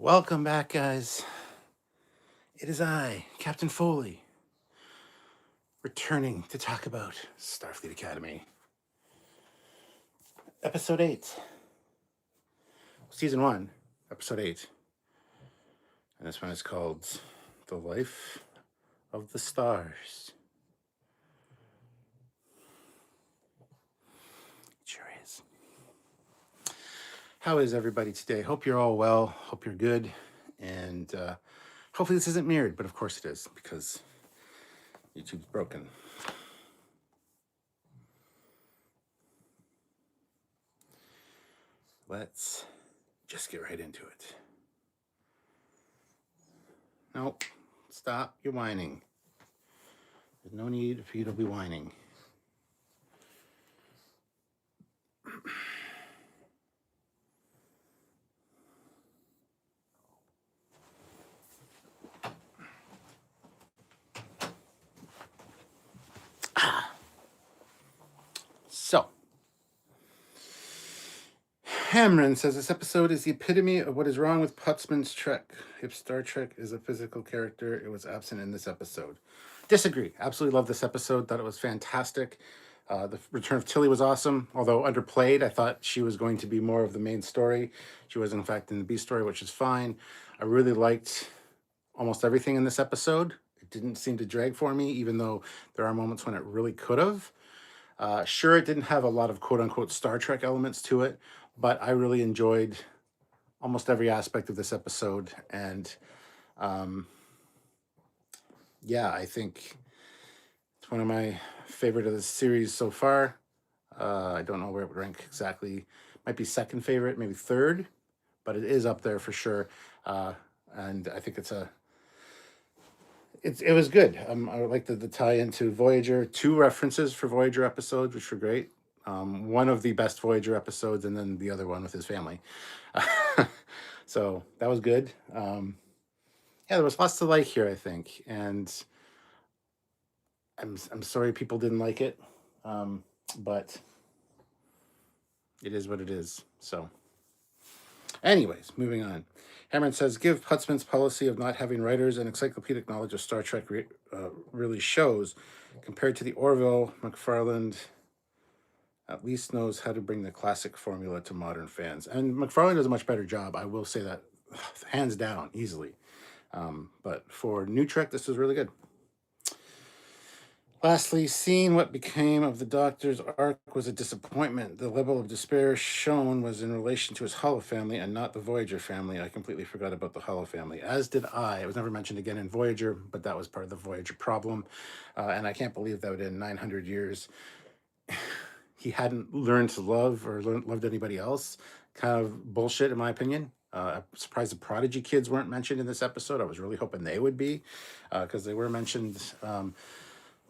Welcome back, guys. It is I, Captain Foley, returning to talk about Starfleet Academy. Episode 8. Season 1, Episode 8. And this one is called The Life of the Stars. It sure is. How is everybody today? Hope you're all well. Hope you're good. And hopefully this isn't mirrored, but of course it is, because YouTube's broken. Let's just get right into it. Nope. Stop. You're whining. There's no need for you to be whining. So, Hamron says this episode is the epitome of what is wrong with Putzman's Trek. If Star Trek is a physical character, it was absent in this episode. Disagree. Absolutely love this episode. Thought it was fantastic. The return of Tilly was awesome, although underplayed. I thought she was going to be more of the main story. She was, in fact, in the B story, which is fine. I really liked almost everything in this episode. It didn't seem to drag for me, even though there are moments when it really could have. Sure, it didn't have a lot of quote-unquote Star Trek elements to it, but I really enjoyed almost every aspect of this episode. And yeah, I think it's one of my favorite of the series so far. I don't know where it would rank exactly. Might be second favorite, maybe third, but it is up there for sure. And I think it was good. I like the tie into Voyager. 2 references for Voyager episodes, which were great. One of the best Voyager episodes, and then the other one with his family. So that was good. Yeah, there was lots to like here, I think, and I'm sorry people didn't like it, but it is what it is. So, anyways, moving on. Hamron says, give Putzman's policy of not having writers and encyclopedic knowledge of Star Trek really shows, compared to the Orville, McFarland at least knows how to bring the classic formula to modern fans. And McFarland does a much better job. I will say that, hands down, easily. But for new Trek, this is really good. Lastly, seeing what became of the Doctor's arc was a disappointment. The level of despair shown was in relation to his Hollow family and not the Voyager family. I completely forgot about the Hollow family, as did I. It was never mentioned again in Voyager, but that was part of the Voyager problem. And I can't believe that in 900 years, he hadn't learned to love or loved anybody else. Kind of bullshit, in my opinion. I'm surprised the Prodigy kids weren't mentioned in this episode. I was really hoping they would be, because they were mentioned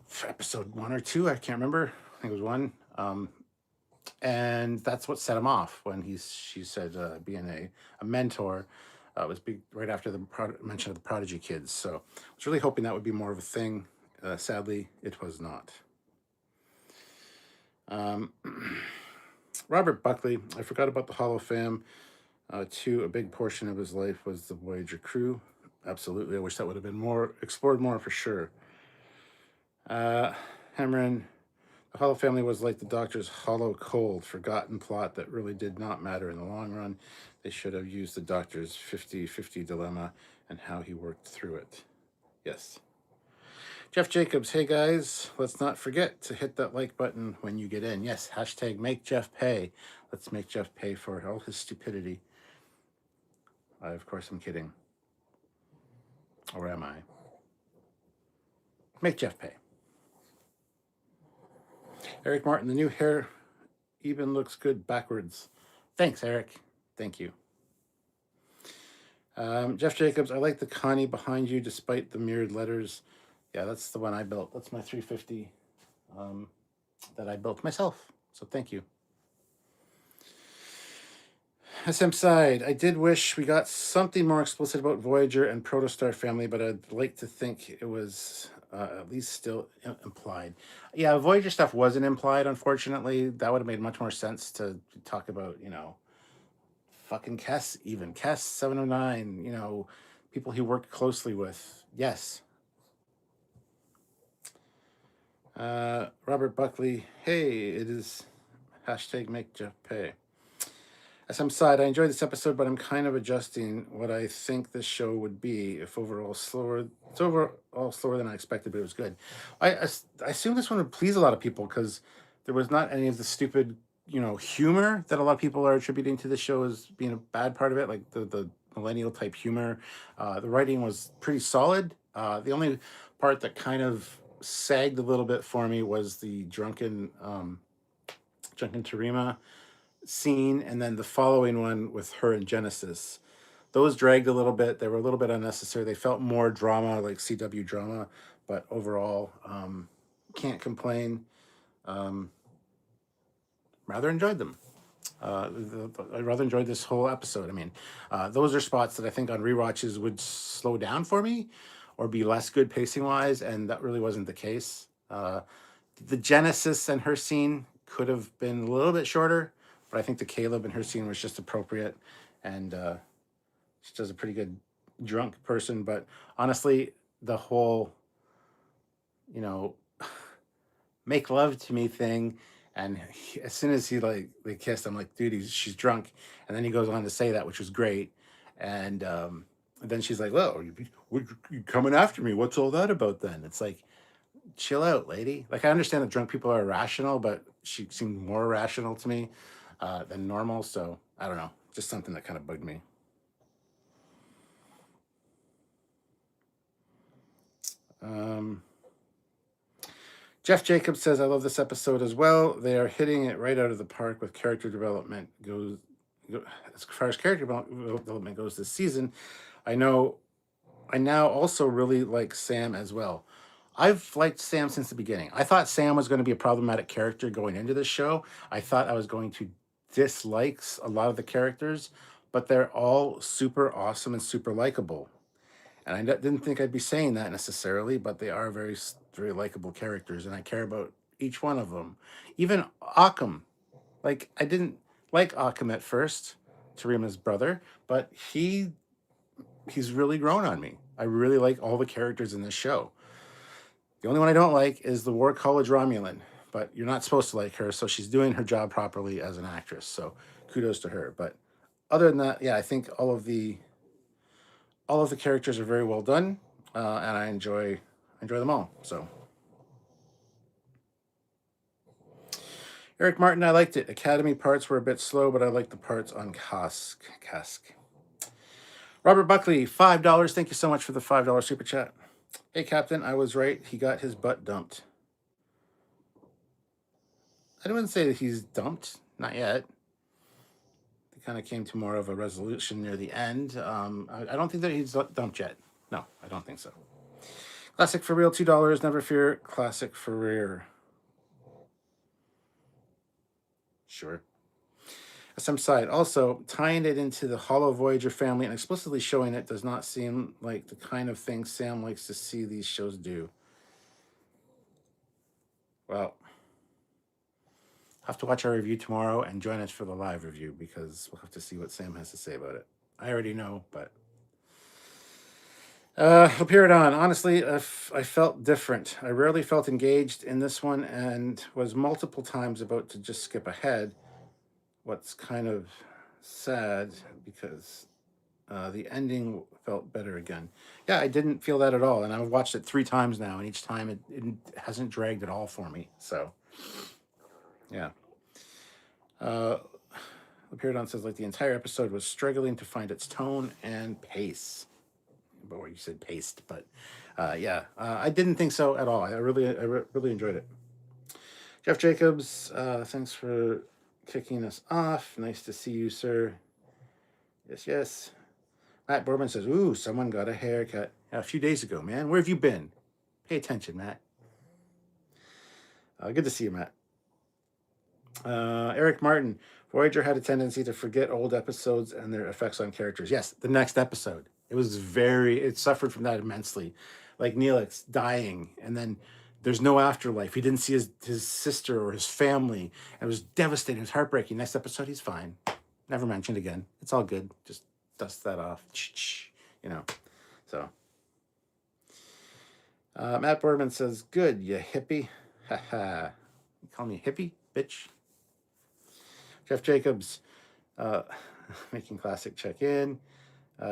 for episode 1 or 2. I can't remember. I think it was 1. And that's what set him off when she said being a mentor. Was big right after the mention of the Prodigy kids. So I was really hoping that would be more of a thing. Sadly, it was not. Robert Buckley, I forgot about the Hollow fam. Too, a big portion of his life was the Voyager crew. Absolutely, I wish that would have been explored more for sure. Hamron, the Hollow family was like the Doctor's hollow, cold, forgotten plot that really did not matter in the long run. They should have used the Doctor's 50-50 dilemma and how he worked through it. Yes. Jeff Jacobs, hey guys, let's not forget to hit that like button when you get in. Yes, hashtag make Jeff pay. Let's make Jeff pay for all his stupidity. Of course, I'm kidding. Or am I? Make Jeff pay. Eric Martin, the new hair even looks good backwards. Thanks, Eric. Thank you. Jeff Jacobs, I like the Connie behind you despite the mirrored letters. Yeah, that's the one I built. That's my 350 that I built myself. So thank you. SM Side, I did wish we got something more explicit about Voyager and Protostar family, but I'd like to think it was at least still implied. Yeah, Voyager stuff wasn't implied, unfortunately. That would have made much more sense to talk about, fucking Kess, even Kess 709, you know, people he worked closely with. Yes. Robert Buckley, hey, it is hashtag make Jeff pay. SM side, I enjoyed this episode, but I'm kind of adjusting what I think this show would be if overall slower. It's overall slower than I expected, but it was good. I assume this one would please a lot of people because there was not any of the stupid, you know, humor that a lot of people are attributing to the show as being a bad part of it, like the millennial type humor. The writing was pretty solid. The only part that kind of sagged a little bit for me was the drunken Tarima scene, and then the following one with her and Genesis. Those dragged a little bit. They were a little bit unnecessary. They felt more drama, like CW drama, but overall, can't complain. Rather enjoyed them. I rather enjoyed this whole episode. I mean, those are spots that I think on rewatches would slow down for me or be less good pacing wise, and that really wasn't the case. The Genesis and her scene could have been a little bit shorter, but I think the Caleb and her scene was just appropriate, and she does a pretty good drunk person. But honestly, the whole, you know, make love to me thing, and as soon as they kissed, I'm like, dude, she's drunk, and then he goes on to say that, which was great, and then she's like, well, you coming after me? What's all that about then? It's like, chill out, lady. Like, I understand that drunk people are irrational, but she seemed more irrational to me than normal. So I don't know, just something that kind of bugged me. Jeff Jacobs says, I love this episode as well. They are hitting it right out of the park with character development goes. As far as character development goes this season, I now also really like Sam as well. I've liked Sam since the beginning. I thought Sam was going to be a problematic character going into this show. I thought I was going to dislike a lot of the characters, but they're all super awesome and super likable. And I didn't think I'd be saying that necessarily, but they are very, very likable characters, and I care about each one of them. Even Occam. Like, I didn't like Occam at first, Tarima's brother, but he's really grown on me. I really like all the characters in this show. The only one I don't like is the War College Romulan, but you're not supposed to like her, so she's doing her job properly as an actress. So kudos to her. But other than that, yeah, I think all of the characters are very well done, and I enjoy them all. So Eric Martin, I liked it. Academy parts were a bit slow, but I liked the parts on Cask. Robert Buckley, $5. Thank you so much for the $5 super chat. Hey, Captain, I was right. He got his butt dumped. I wouldn't say that he's dumped. Not yet. It kind of came to more of a resolution near the end. I don't think that he's dumped yet. No, I don't think so. Classic for real, $2. Never fear. Classic for rear. Sure. Some side. Also, tying it into the Hollow Voyager family and explicitly showing it does not seem like the kind of thing Sam likes to see these shows do. Well, I'll have to watch our review tomorrow and join us for the live review because we'll have to see what Sam has to say about it. I already know, but Apeirodon, honestly, I felt different. I rarely felt engaged in this one and was multiple times about to just skip ahead. What's kind of sad because the ending felt better again. Yeah, I didn't feel that at all. And I've watched it 3 times now, and each time it hasn't dragged at all for me. So, yeah. Apeirodon says, like, the entire episode was struggling to find its tone and pace. But where you said paced, but yeah, I didn't think so at all. I really enjoyed it. Jeff Jacobs, thanks for kicking us off. Nice to see you, sir. Yes. Matt Borman says, ooh, someone got a haircut a few days ago, man. Where have you been? Pay attention, Matt. Good to see you, Matt. Eric Martin, Voyager had a tendency to forget old episodes and their effects on characters. Yes, the next episode. It suffered from that immensely. Like Neelix dying, and then there's no afterlife. He didn't see his sister or his family. And it was devastating. It was heartbreaking. Next episode, he's fine. Never mentioned again. It's all good. Just dust that off. You know. So Matt Boardman says, "Good, you hippie." Haha. You call me hippie, bitch. Jeff Jacobs, making classic check in.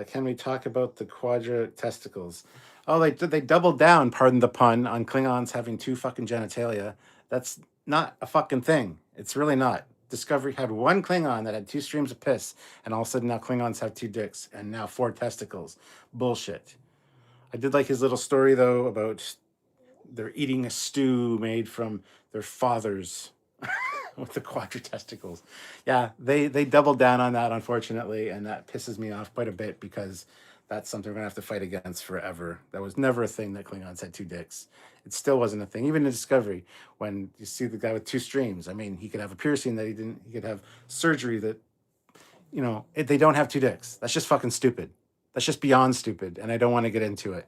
Can we talk about the quadra testicles? Oh, they doubled down, pardon the pun, on Klingons having two fucking genitalia. That's not a fucking thing. It's really not. Discovery had one Klingon that had two streams of piss, and all of a sudden now Klingons have two dicks and now four testicles. Bullshit. I did like his little story though about they're eating a stew made from their fathers with the quadra testicles. Yeah, they doubled down on that, unfortunately, and that pisses me off quite a bit because that's something we're gonna have to fight against forever. That was never a thing that Klingons had two dicks. It still wasn't a thing. Even in Discovery, when you see the guy with two streams, I mean, he could have a piercing that he didn't. He could have surgery that, they don't have two dicks. That's just fucking stupid. That's just beyond stupid, and I don't want to get into it.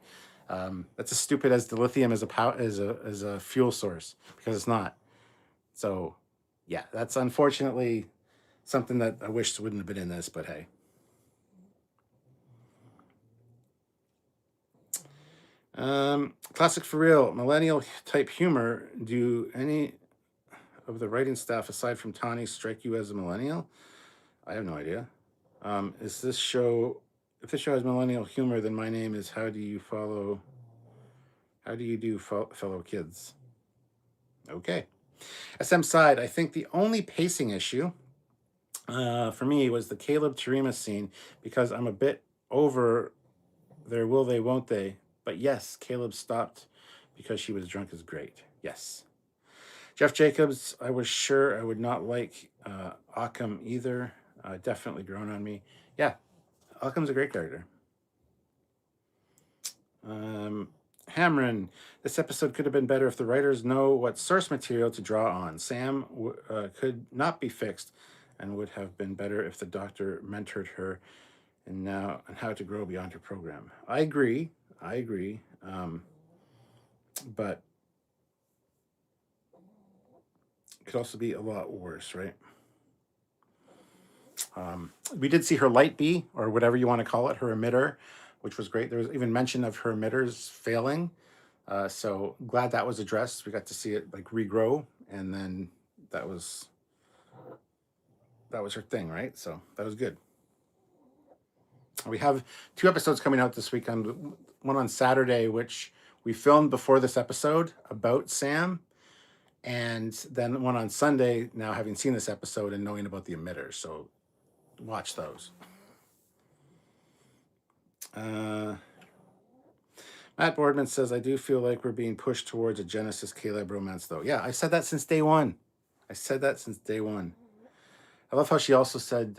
That's as stupid as the lithium as a fuel source, because it's not. So, yeah, that's unfortunately something that I wish wouldn't have been in this, but hey. Classic for real, millennial type humor. Do any of the writing staff aside from Tani strike you as a millennial? I have no idea. Is this show? If this show has millennial humor, then my name is How Do You Follow? How do you do, fellow kids? Okay. SM side, I think the only pacing issue for me was the Caleb Tarima scene, because I'm a bit over their will they, won't they. But yes, Caleb stopped because she was drunk is great. Yes. Jeff Jacobs, I was sure I would not like Occam either. Definitely grown on me. Yeah, Occam's a great character. Hamron, this episode could have been better if the writers know what source material to draw on. Sam could not be fixed, and would have been better if the doctor mentored her and how to grow beyond her program. I agree. But it could also be a lot worse, right? We did see her light B, or whatever you want to call it, her emitter, which was great. There was even mention of her emitters failing. So glad that was addressed. We got to see it like regrow, and then that was her thing, right? So that was good. We have 2 episodes coming out this weekend. One on Saturday, which we filmed before this episode about Sam, and then one on Sunday, now having seen this episode and knowing about the emitters. So watch those. Matt Boardman says, I do feel like we're being pushed towards a Genesis Caleb romance, though. Yeah, I said that since day one. I love how she also said,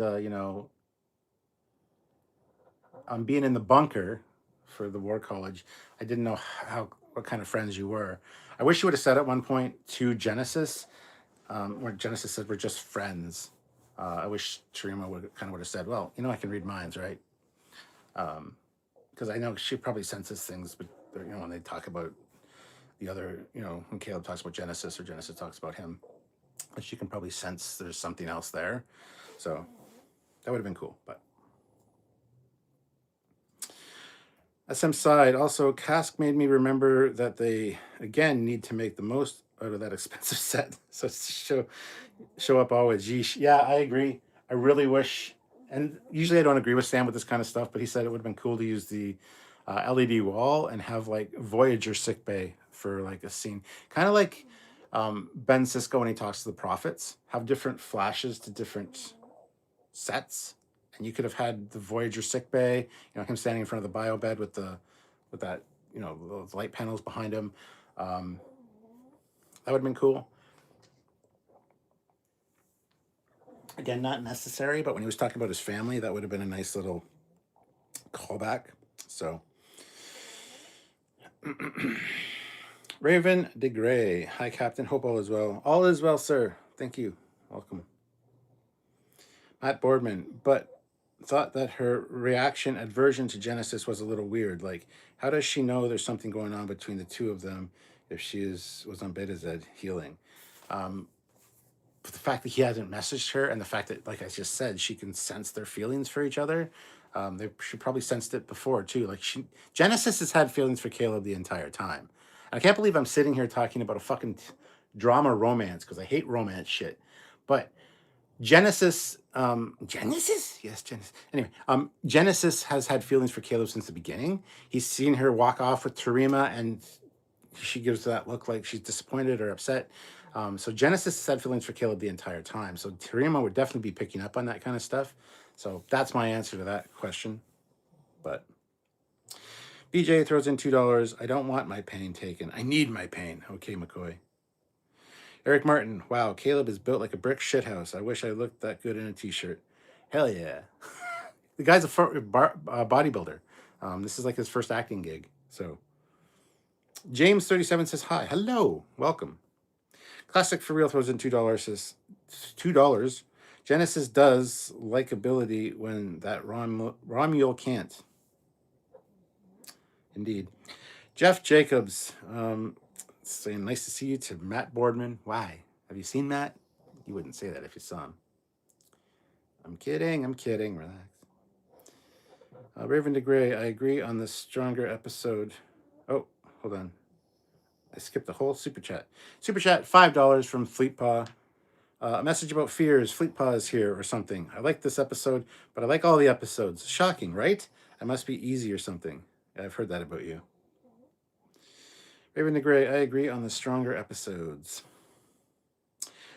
I'm being in the bunker for the War College. I didn't know what kind of friends you were. I wish you would have said at one point to Genesis, where Genesis said we're just friends. I wish Tarima would have said, well, I can read minds, right? Because I know she probably senses things, but when they talk about the other, when Caleb talks about Genesis or Genesis talks about him, she can probably sense there's something else there. So that would have been cool. But SM side, also Cask made me remember that they again need to make the most out of that expensive set. So show up always. Yeesh. Yeah, I agree. I really wish, and usually I don't agree with Sam with this kind of stuff, but he said it would have been cool to use the LED wall and have like Voyager sickbay for like a scene, kind of like Ben Sisko when he talks to the prophets, have different flashes to different sets, and you could have had the Voyager sickbay, him standing in front of the bio bed with that, those light panels behind him. That would have been cool. Again, not necessary, but when he was talking about his family, that would have been a nice little callback. So, Raven de Grey. Hi, Captain. Hope all is well. All is well, sir. Thank you. Welcome. Matt Boardman, but thought that her reaction aversion to Genesis was a little weird. Like, how does she know there's something going on between the two of them if she was on Beta Z healing? the fact that he hasn't messaged her, and the fact that, like I just said, she can sense their feelings for each other. She probably sensed it before too. Like Genesis has had feelings for Caleb the entire time. And I can't believe I'm sitting here talking about a fucking drama romance, because I hate romance shit. But Genesis, Genesis? Yes, Genesis. Anyway, Genesis has had feelings for Caleb since the beginning. He's seen her walk off with Tarima, and she gives that look like she's disappointed or upset. So Genesis has had feelings for Caleb the entire time. So Tarima would definitely be picking up on that kind of stuff. So that's my answer to that question. But BJ throws in $2. I don't want my pain taken. I need my pain. Okay, McCoy. Eric Martin. Wow, Caleb is built like a brick shithouse. I wish I looked that good in a t-shirt. Hell yeah. The guy's a bodybuilder. This is like his first acting gig. So James 37 says hi. Hello. Welcome. Classic for Real throws in $2. Says $2. Genesis does likability when that Romuel can't. Indeed. Jeff Jacobs saying nice to see you to Matt Boardman. Why? Have you seen Matt? You wouldn't say that if you saw him. I'm kidding. Relax. Raven DeGray, I agree on the stronger episode. Oh, hold on. I skipped the whole super chat. Super chat, $5 from Fleetpaw. A message about fears. Fleetpaw is here or something. I like this episode, but I like all the episodes. Shocking, right? I must be easy or something. I've heard that about you. Raven DeGray, I agree on the stronger episodes.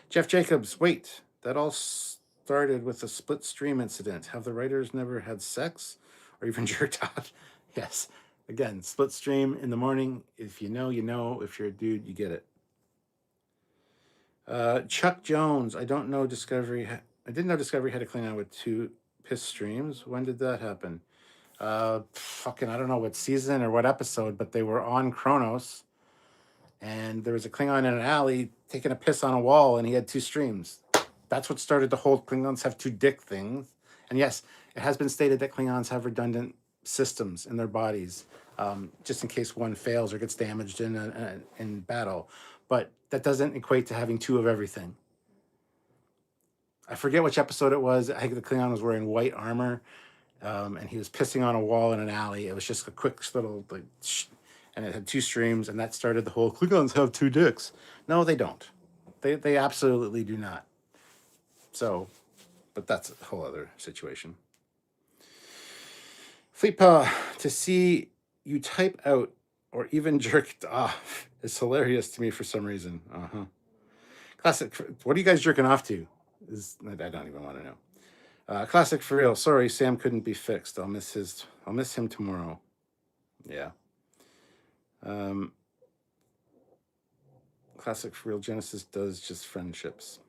Jeff Jacobs, wait. That all started with a split stream incident. Have the writers never had sex or even jerked off? Yes. Again, split stream in the morning. If you know, you know. If you're a dude, you get it. Chuck Jones, I didn't know Discovery had a Klingon with 2 piss streams. When did that happen? I don't know what season or what episode, but they were on Kronos, and there was a Klingon in an alley taking a piss on a wall, and he had 2 streams. That's what started the whole Klingons have 2 dick things. And yes, it has been stated that Klingons have redundant systems in their bodies, just in case one fails or gets damaged in battle. But that doesn't equate to having 2 of everything. I forget which episode it was. I think the Klingon was wearing white armor, and he was pissing on a wall in an alley. It was just a quick little, like, and it had 2 streams, and that started the whole Klingons have 2 dicks. No, they don't. They absolutely do not. So, but that's a whole other situation. Fleetpaw, to see you type out or even jerked off is hilarious to me for some reason. Classic. What are you guys jerking off to? I don't even want to know. Classic for real. Sorry, Sam couldn't be fixed. I'll miss him tomorrow. Yeah. Classic for real. Genesis does just friendships.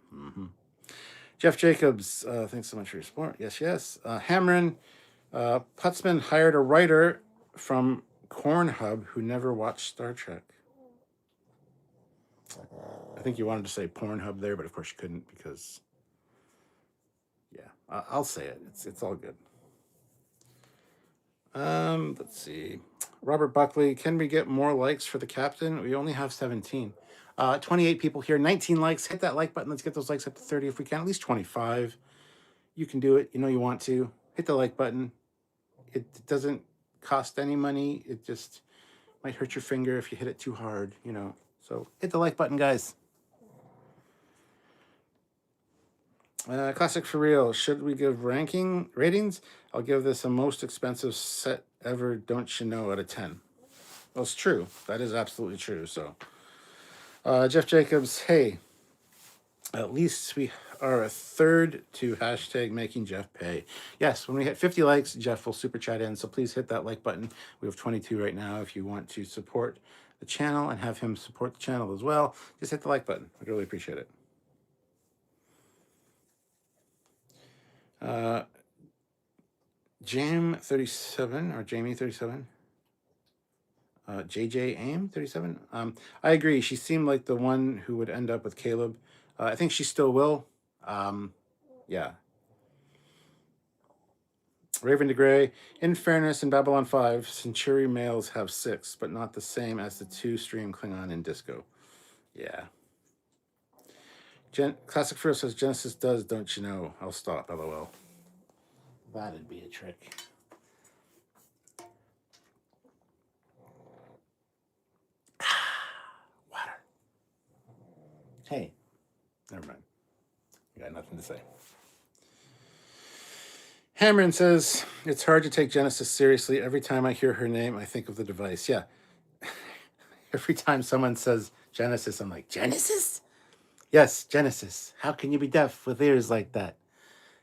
Jeff Jacobs, thanks so much for your support. Yes. Hamron, Putzman hired a writer from Cornhub who never watched Star Trek. I think you wanted to say Pornhub there, but of course you couldn't because, yeah, I'll say it. It's all good. Let's see. Robert Buckley, can we get more likes for the captain? We only have 17. 28 people here, 19 likes. Hit that like button. Let's get those likes up to 30 if we can. At least 25. You can do it. You know you want to. Hit the like button. It doesn't cost any money. It just might hurt your finger if you hit it too hard, you know. So hit the like button, guys. Classic for real. Should we give ratings? I'll give this a most expensive set ever, don't you know, out of 10. Well, it's true. That is absolutely true. So, Jeff Jacobs, hey, at least we are a third to hashtag making Jeff pay. Yes, when we hit 50 likes, Jeff will super chat in. So please hit that like button. We have 22 right now. If you want to support the channel and have him support the channel as well, just hit the like button. I'd really appreciate it. Jamie 37, JJ Aim 37. I agree. She seemed like the one who would end up with Caleb. I think she still will. Yeah. Raven DeGray. In fairness, in Babylon 5, Centuri males have 6, but not the same as the 2 stream Klingon in Disco. Yeah. Classic Furo says, Genesis does, don't you know? I'll stop, LOL. That'd be a trick. Water. Hey, never mind. I got nothing to say. Hamron says, it's hard to take Genesis seriously. Every time I hear her name, I think of the device. Yeah. Every time someone says Genesis, I'm like, Genesis? Yes, Genesis. How can you be deaf with ears like that?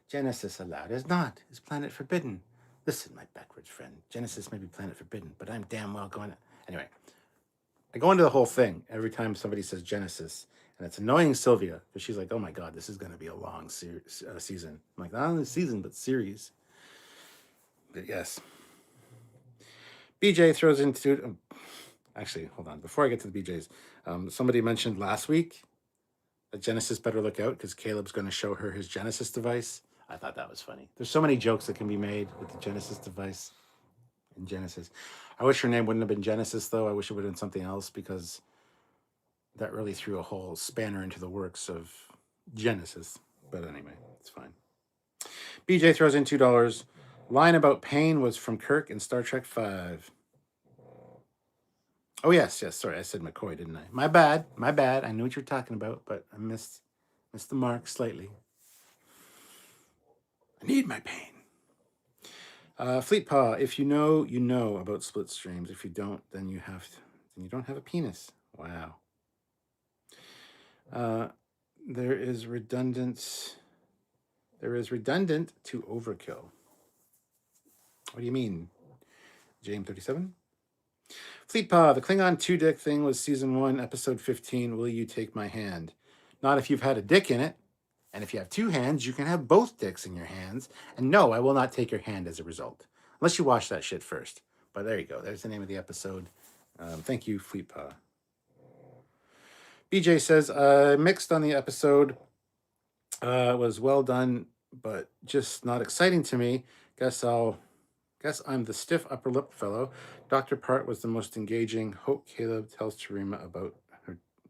Genesis aloud is not. Is planet forbidden. Listen, my backwards friend. Genesis may be planet forbidden, but I'm damn well going to... Anyway, I go into the whole thing every time somebody says Genesis, and it's annoying Sylvia, because she's like, oh my God, this is going to be a long season. I'm like, not only season, but series. But yes. BJ throws into... Actually, hold on. Before I get to the BJs, somebody mentioned last week that Genesis better look out because Caleb's going to show her his Genesis device. I thought that was funny. There's so many jokes that can be made with the Genesis device in Genesis. I wish her name wouldn't have been Genesis, though. I wish it would have been something else because that really threw a whole spanner into the works of Genesis. But anyway, it's fine. BJ throws in $2. Line about pain was from Kirk in Star Trek V. Oh, yes. Sorry, I said McCoy, didn't I? My bad. I knew what you're talking about, but I missed the mark slightly. I need my pain. Fleet Paw, if you know, you know about split streams. If you don't, then you don't have a penis. Wow. There is redundant to overkill. What do you mean? James 37? Fleet Paw, the Klingon 2-dick thing was season 1, episode 15. Will you take my hand? Not if you've had a dick in it. And if you have 2 hands, you can have both dicks in your hands. And no, I will not take your hand as a result. Unless you watch that shit first. But there you go. There's the name of the episode. Thank you, Fleet Paw. BJ says, mixed on the episode. Was well done, but just not exciting to me. Guess I'm the stiff upper lip fellow. Dr. Part was the most engaging. Hope Caleb tells Tarima about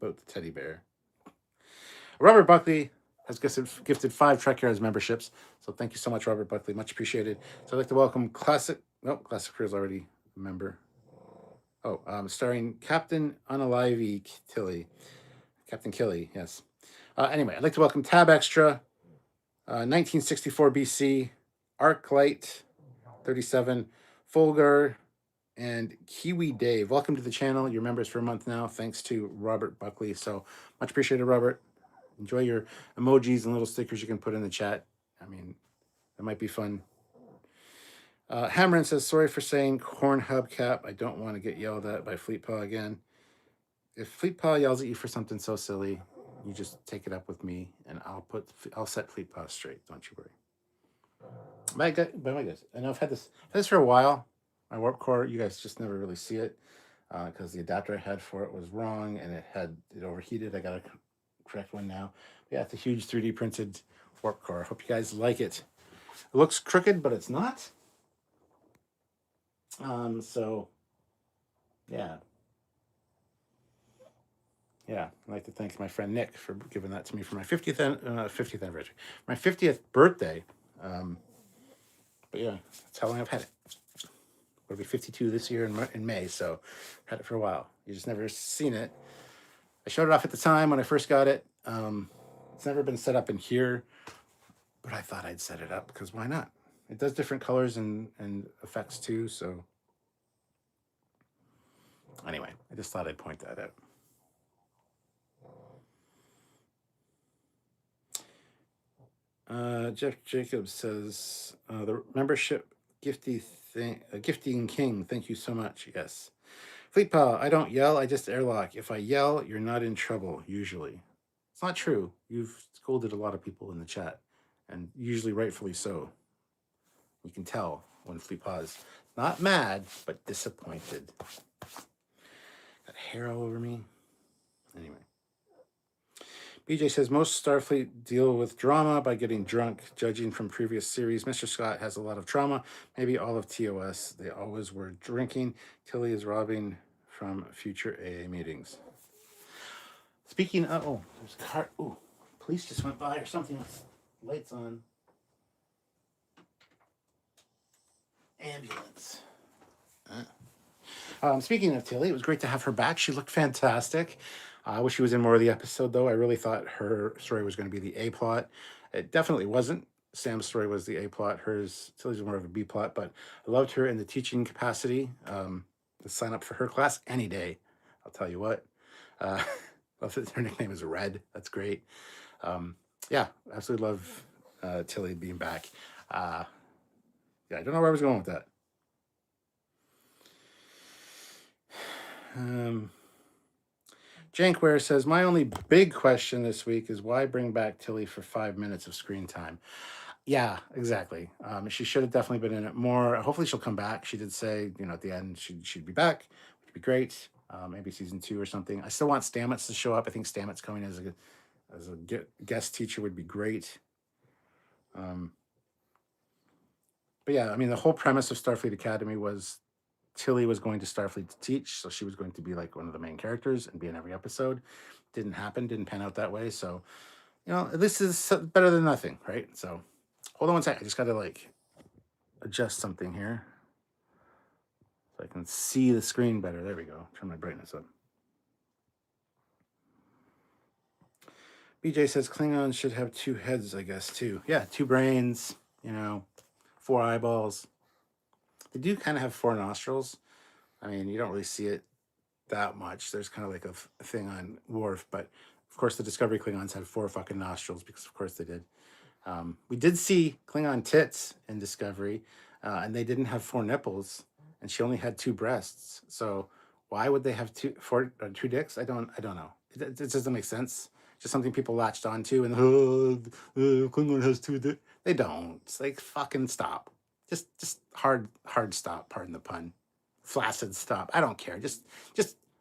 the teddy bear. Robert Buckley has gifted 5 Trekyards memberships. So thank you so much, Robert Buckley. Much appreciated. So I'd like to welcome Classic Crew's already a member. Starring Captain Unalive Tilly. Captain Killy, yes. Anyway, I'd like to welcome Tab Extra, 1964 BC, Arclight 37, Folgar, and Kiwi Dave. Welcome to the channel. You're members for a month now. Thanks to Robert Buckley. So much appreciated, Robert. Enjoy your emojis and little stickers you can put in the chat. I mean, that might be fun. Hamron says, sorry for saying corn hubcap. I don't want to get yelled at by Fleet Paw again. If Fleet Paw yells at you for something so silly, you just take it up with me, and I'll set Fleet Paw straight. Don't you worry. My goodness, I know I've had this for a while. My warp core, you guys just never really see it because the adapter I had for it was wrong and it overheated. I got a correct one now. But yeah, it's a huge 3D printed warp core. Hope you guys like it. It looks crooked, but it's not. So yeah. Yeah, I'd like to thank my friend Nick for giving that to me for my 50th anniversary, my 50th birthday. But yeah, that's how long I've had it. It'll be 52 this year in May, so I've had it for a while. You just never seen it. I showed it off at the time when I first got it. It's never been set up in here, but I thought I'd set it up because why not? It does different colors and effects too, so anyway, I just thought I'd point that out. Jeff Jacobs says, the membership gifting king, thank you so much. Yes. Fleet Paw, I don't yell, I just airlock. If I yell, you're not in trouble, usually. It's not true. You've scolded a lot of people in the chat, and usually rightfully so. You can tell when Fleet Paw is not mad, but disappointed. Got hair all over me. Anyway. BJ says, most Starfleet deal with drama by getting drunk. Judging from previous series, Mr. Scott has a lot of trauma. Maybe all of TOS. They always were drinking. Tilly is robbing from future AA meetings. Speaking of... Oh, there's a card. Oh, police just went by or something with lights on. Ambulance. Speaking of Tilly, it was great to have her back. She looked fantastic. I wish she was in more of the episode, though. I really thought her story was going to be the A plot. It definitely wasn't. Sam's story was the A plot. Hers, Tilly's was more of a B plot, but I loved her in the teaching capacity. Let's sign up for her class any day. I'll tell you what. Love that her nickname is Red. That's great. Yeah, absolutely love Tilly being back. Yeah, I don't know where I was going with that. Jankware says, my only big question this week is why bring back Tilly for 5 minutes of screen time? Yeah, exactly. She should have definitely been in it more. Hopefully she'll come back. She did say, at the end she'd be back, which would be great. Maybe season 2 or something. I still want Stamets to show up. I think Stamets coming as a guest teacher would be great. But yeah, I mean, the whole premise of Starfleet Academy was Tilly was going to Starfleet to teach, so she was going to be like one of the main characters and be in every episode. Didn't happen, didn't pan out that way. So, this is better than nothing, right? So, hold on one second. I just got to adjust something here so I can see the screen better. There we go. Turn my brightness up. BJ says Klingons should have 2 heads, I guess, too. Yeah, 2 brains, 4 eyeballs. They do kind of have 4 nostrils. I mean, you don't really see it that much. There's kind of like a thing on Worf, but of course the Discovery Klingons had 4 fucking nostrils because of course they did. We did see Klingon tits in Discovery, and they didn't have 4 nipples, and she only had 2 breasts. So why would they have 2 dicks? I don't know. It doesn't make sense. Just something people latched onto, and Klingon has 2 dicks. They don't. It's like, fucking stop. Just hard stop. Pardon the pun. Flaccid stop. I don't care. Just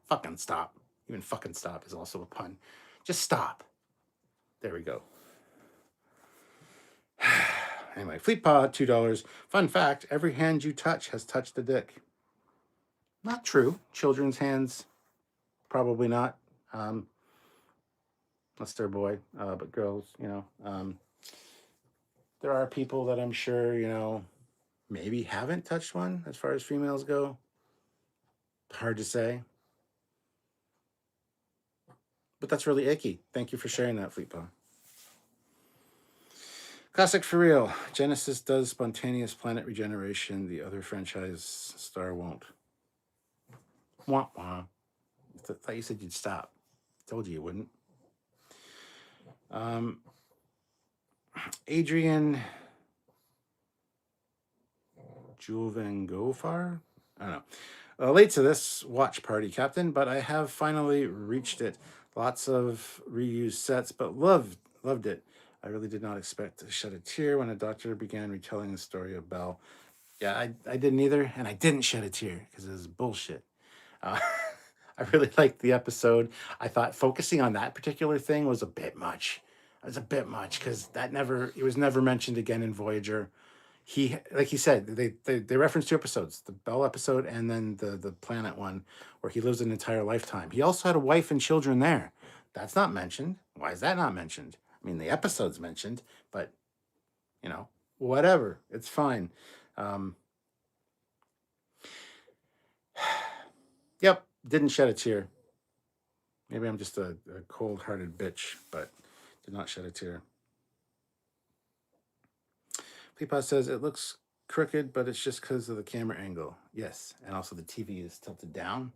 fucking stop. Even fucking stop is also a pun. Just stop. There we go. Anyway, Fleetpod, $2. Fun fact, every hand you touch has touched a dick. Not true. Children's hands, probably not. Unless they're a boy. But girls, there are people that I'm sure, maybe haven't touched one as far as females go. Hard to say. But that's really icky. Thank you for sharing that, Fleetpod. Classic for real. Genesis does spontaneous planet regeneration. The other franchise star won't. Wah wah. I thought you said you'd stop. Told you wouldn't. Adrian Juvengofar? I don't know. Late to this watch party, Captain, but I have finally reached it. Lots of reused sets, but loved it. I really did not expect to shed a tear when a doctor began retelling the story of Belle. Yeah, I didn't either, and I didn't shed a tear because it was bullshit. I really liked the episode. I thought focusing on that particular thing was a bit much. It was a bit much because it was never mentioned again in Voyager. Like he said, they referenced 2 episodes, the Bell episode and then the planet one, where he lives an entire lifetime. He also had a wife and children there. That's not mentioned. Why is that not mentioned? I mean, the episode's mentioned, but whatever. It's fine. Yep, didn't shed a tear. Maybe I'm just a cold-hearted bitch, but did not shed a tear. Peepaw says it looks crooked, but it's just because of the camera angle. Yes, and also the TV is tilted down,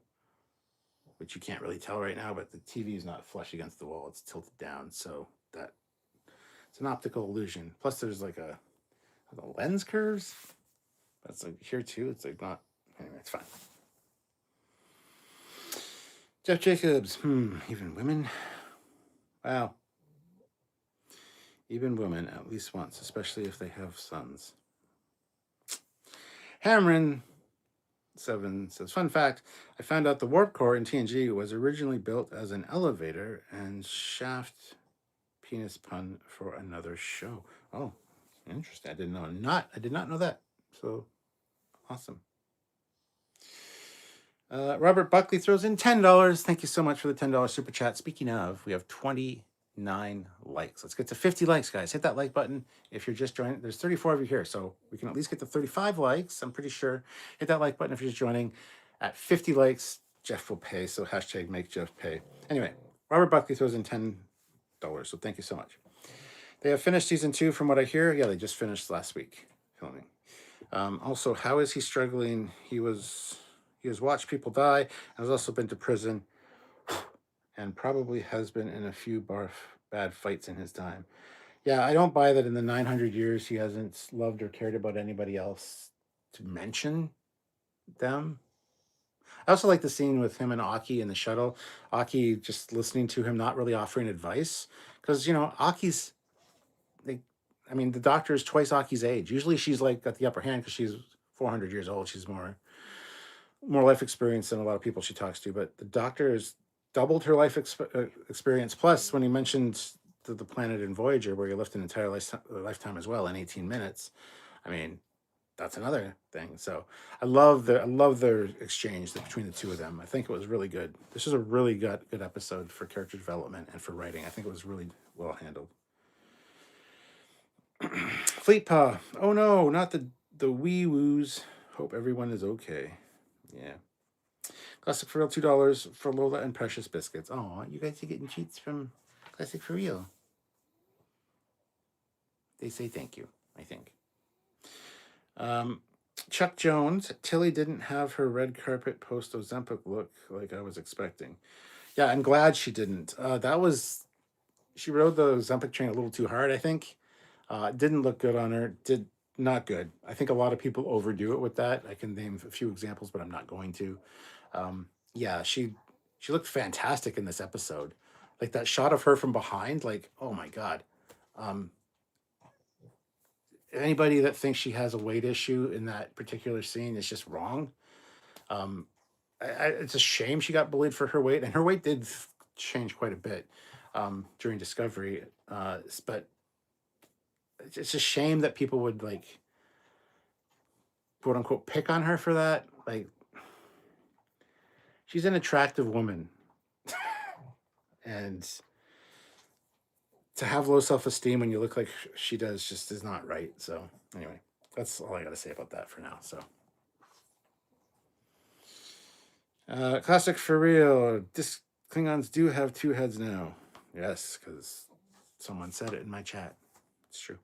which you can't really tell right now, but the TV is not flush against the wall. It's tilted down, so it's an optical illusion. Plus, there's like the lens curves. That's like here too. It's like not. Anyway, it's fine. Jeff Jacobs. Even women. Wow. Even women at least once, especially if they have sons. Hamron 7 says, fun fact, I found out the warp core in TNG was originally built as an elevator and shaft penis pun for another show. Oh, interesting. I did not know that. So awesome. Robert Buckley throws in $10. Thank you so much for the $10 super chat. Speaking of, we have 20 9 likes. Let's get to 50 likes, guys. Hit that like button if you're just joining. There's 34 of you here, so we can at least get to 35 likes. I'm pretty sure. Hit that like button if you're just joining. At 50 likes, Jeff will pay. So hashtag make Jeff pay. Anyway, Robert Buckley throws in $10. So thank you so much. They have finished season 2 from what I hear. Yeah, they just finished last week filming. Also, how is he struggling? He has watched people die and has also been to prison and probably has been in a few bad fights in his time. Yeah, I don't buy that in the 900 years he hasn't loved or cared about anybody else to mention them. I also like the scene with him and Aki in the shuttle. Aki just listening to him, not really offering advice. Because, Aki's, like, I mean, the doctor is twice Aki's age. Usually she's like got the upper hand because she's 400 years old. She's more life experience than a lot of people she talks to. But the doctor has doubled her life experience. Plus, when he mentioned the planet in Voyager, where you lived an entire lifetime as well in 18 minutes, I mean, that's another thing. So I love their exchange between the two of them. I think it was really good. This is a really good episode for character development and for writing. I think it was really well handled. Fleet Paw. Oh no, not the wee woos. Hope everyone is okay. Yeah. Classic for real, $2 for Lola and Precious Biscuits. Oh, you guys are getting treats from Classic for real. They say thank you, I think. Chuck Jones. Tilly didn't have her red carpet post Ozempic look like I was expecting. Yeah, I'm glad she didn't. She rode the Ozempic train a little too hard, I think. Didn't look good on her. Did not good. I think a lot of people overdo it with that. I can name a few examples, but I'm not going to. Yeah, she looked fantastic in this episode. Like that shot of her from behind, like, oh my God. Anybody that thinks she has a weight issue in that particular scene is just wrong. It's a shame she got bullied for her weight, and her weight did change quite a bit during Discovery. But it's a shame that people would like, quote unquote, pick on her for that. Like, she's an attractive woman, and to have low self-esteem when you look like she does just is not right. So anyway, that's all I got to say about that for now. So classic for real. Klingons do have 2 heads now. Yes, because someone said it in my chat. It's true.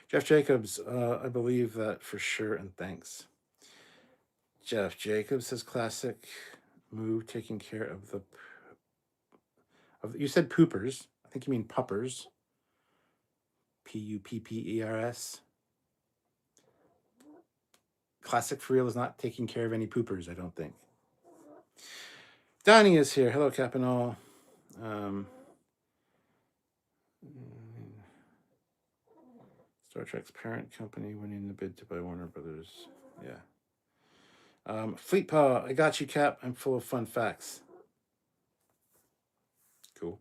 Jeff Jacobs, I believe that for sure, and thanks. Jeff Jacobs says classic move taking care of you said poopers. I think you mean puppers. Puppers. Classic for real is not taking care of any poopers, I don't think. Donnie is here. Hello, Capinol. Star Trek's parent company winning the bid to buy Warner Brothers. Yeah. Fleet Paw, I got you, Cap. I'm full of fun facts. Cool.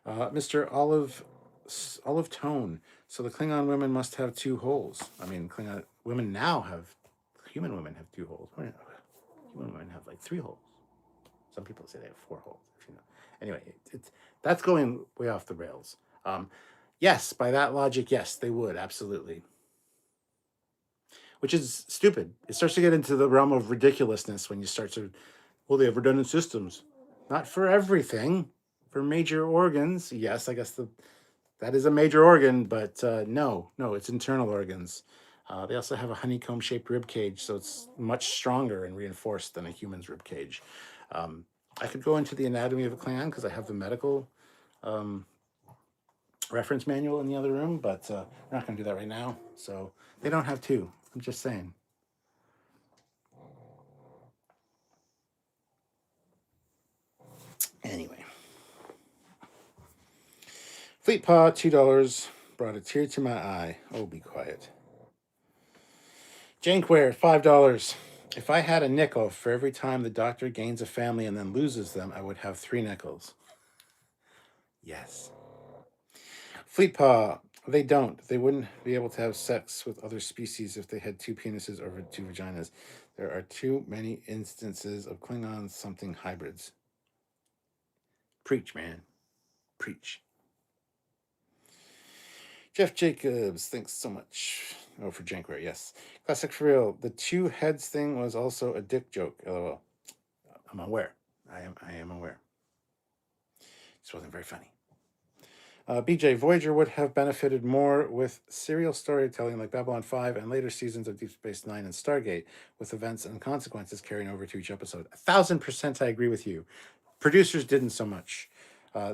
Mr. Olive Tone. So the Klingon women must have 2 holes. I mean, Klingon women now have, human women have 2 holes. Human women have like 3 holes. Some people say they have 4 holes. If you know. Anyway, that's going way off the rails. Yes, by that logic, yes, they would absolutely. Which is stupid. It starts to get into the realm of ridiculousness when you start to, well, they have redundant systems. Not for everything. For major organs, yes, I guess that is a major organ, but no, it's internal organs. They also have a honeycomb-shaped rib cage, so it's much stronger and reinforced than a human's rib cage. I could go into the anatomy of a Klingon because I have the medical reference manual in the other room, but we're not going to do that right now. So they don't have 2. I'm just saying. Anyway. Fleet Paw, $2, brought a tear to my eye. Oh, be quiet. Jankware, $5. If I had a nickel for every time the doctor gains a family and then loses them, I would have 3 nickels. Yes. Fleet Paw, they don't. They wouldn't be able to have sex with other species if they had 2 penises or 2 vaginas. There are too many instances of Klingons something hybrids. Preach, man. Preach. Jeff Jacobs, thanks so much. Oh, for Jankware, yes. Classic for real. The two heads thing was also a dick joke. LOL. I'm aware. I am aware. This wasn't very funny. BJ, Voyager would have benefited more with serial storytelling like Babylon 5 and later seasons of Deep Space Nine and Stargate, with events and consequences carrying over to each episode. 1,000% I agree with you. Producers didn't so much.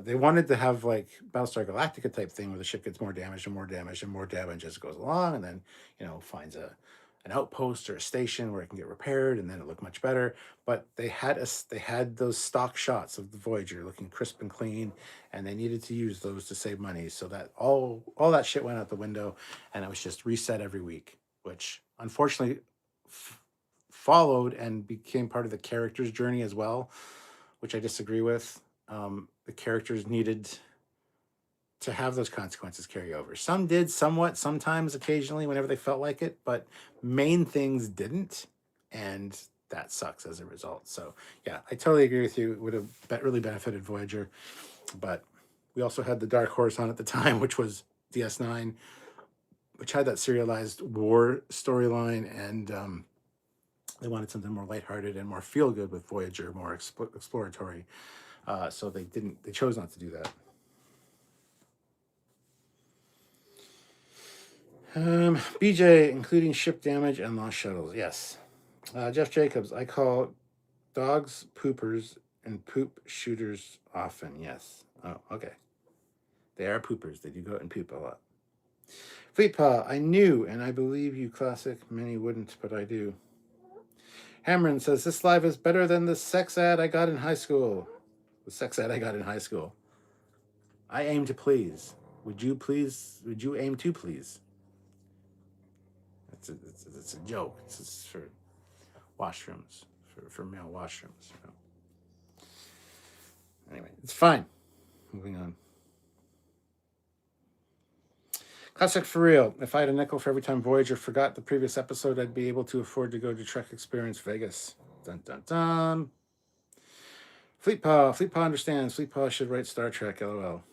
They wanted to have like Battlestar Galactica type thing where the ship gets more damage and more damage and more damage as it goes along, and then finds an outpost or a station where it can get repaired, and then it looked much better. But they had those stock shots of the Voyager looking crisp and clean, and they needed to use those to save money. So that all that shit went out the window, and it was just reset every week, which unfortunately followed and became part of the character's journey as well, which I disagree with. The characters needed to have those consequences carry over. Some did somewhat, sometimes, occasionally, whenever they felt like it, but main things didn't, and that sucks as a result. So, yeah, I totally agree with you. It would have really benefited Voyager, but we also had the dark horse on at the time, which was DS9, which had that serialized war storyline, and they wanted something more lighthearted and more feel-good with Voyager, more exploratory. So they chose not to do that. BJ, including ship damage and lost shuttles. Yes. Jeff Jacobs, I call dogs poopers and poop shooters often. Yes. Oh, okay. They are poopers. They do go out and poop a lot. Fleetpaw, I knew, and I believe you, classic. Many wouldn't, but I do. Hamron says, this live is better than the sex ad I got in high school. The sex ad I got in high school. I aim to please. Would you please? Would you aim to please? It's a joke. It's for washrooms, for male washrooms. Anyway, it's fine. Moving on. Classic for real. If I had a nickel for every time Voyager forgot the previous episode, I'd be able to afford to go to Trek Experience Vegas. Dun dun dun. Fleetpaw understands. Fleetpaw should write Star Trek. LOL.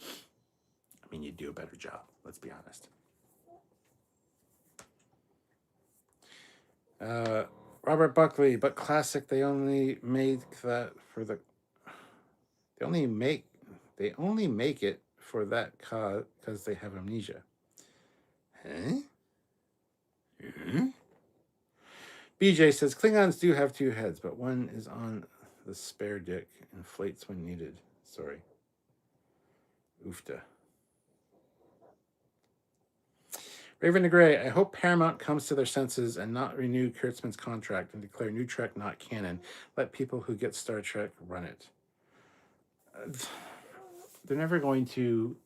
I mean, you'd do a better job. Let's be honest. Robert Buckley, but classic. They only make that for the. They only make it for that cause because they have amnesia. Huh? BJ says Klingons do have two heads, but one is on the spare dick, inflates when needed. Sorry. Oofta. Raven the Grey, I hope Paramount comes to their senses and not renew Kurtzman's contract and declare New Trek not canon. Let people who get Star Trek run it. They're never going to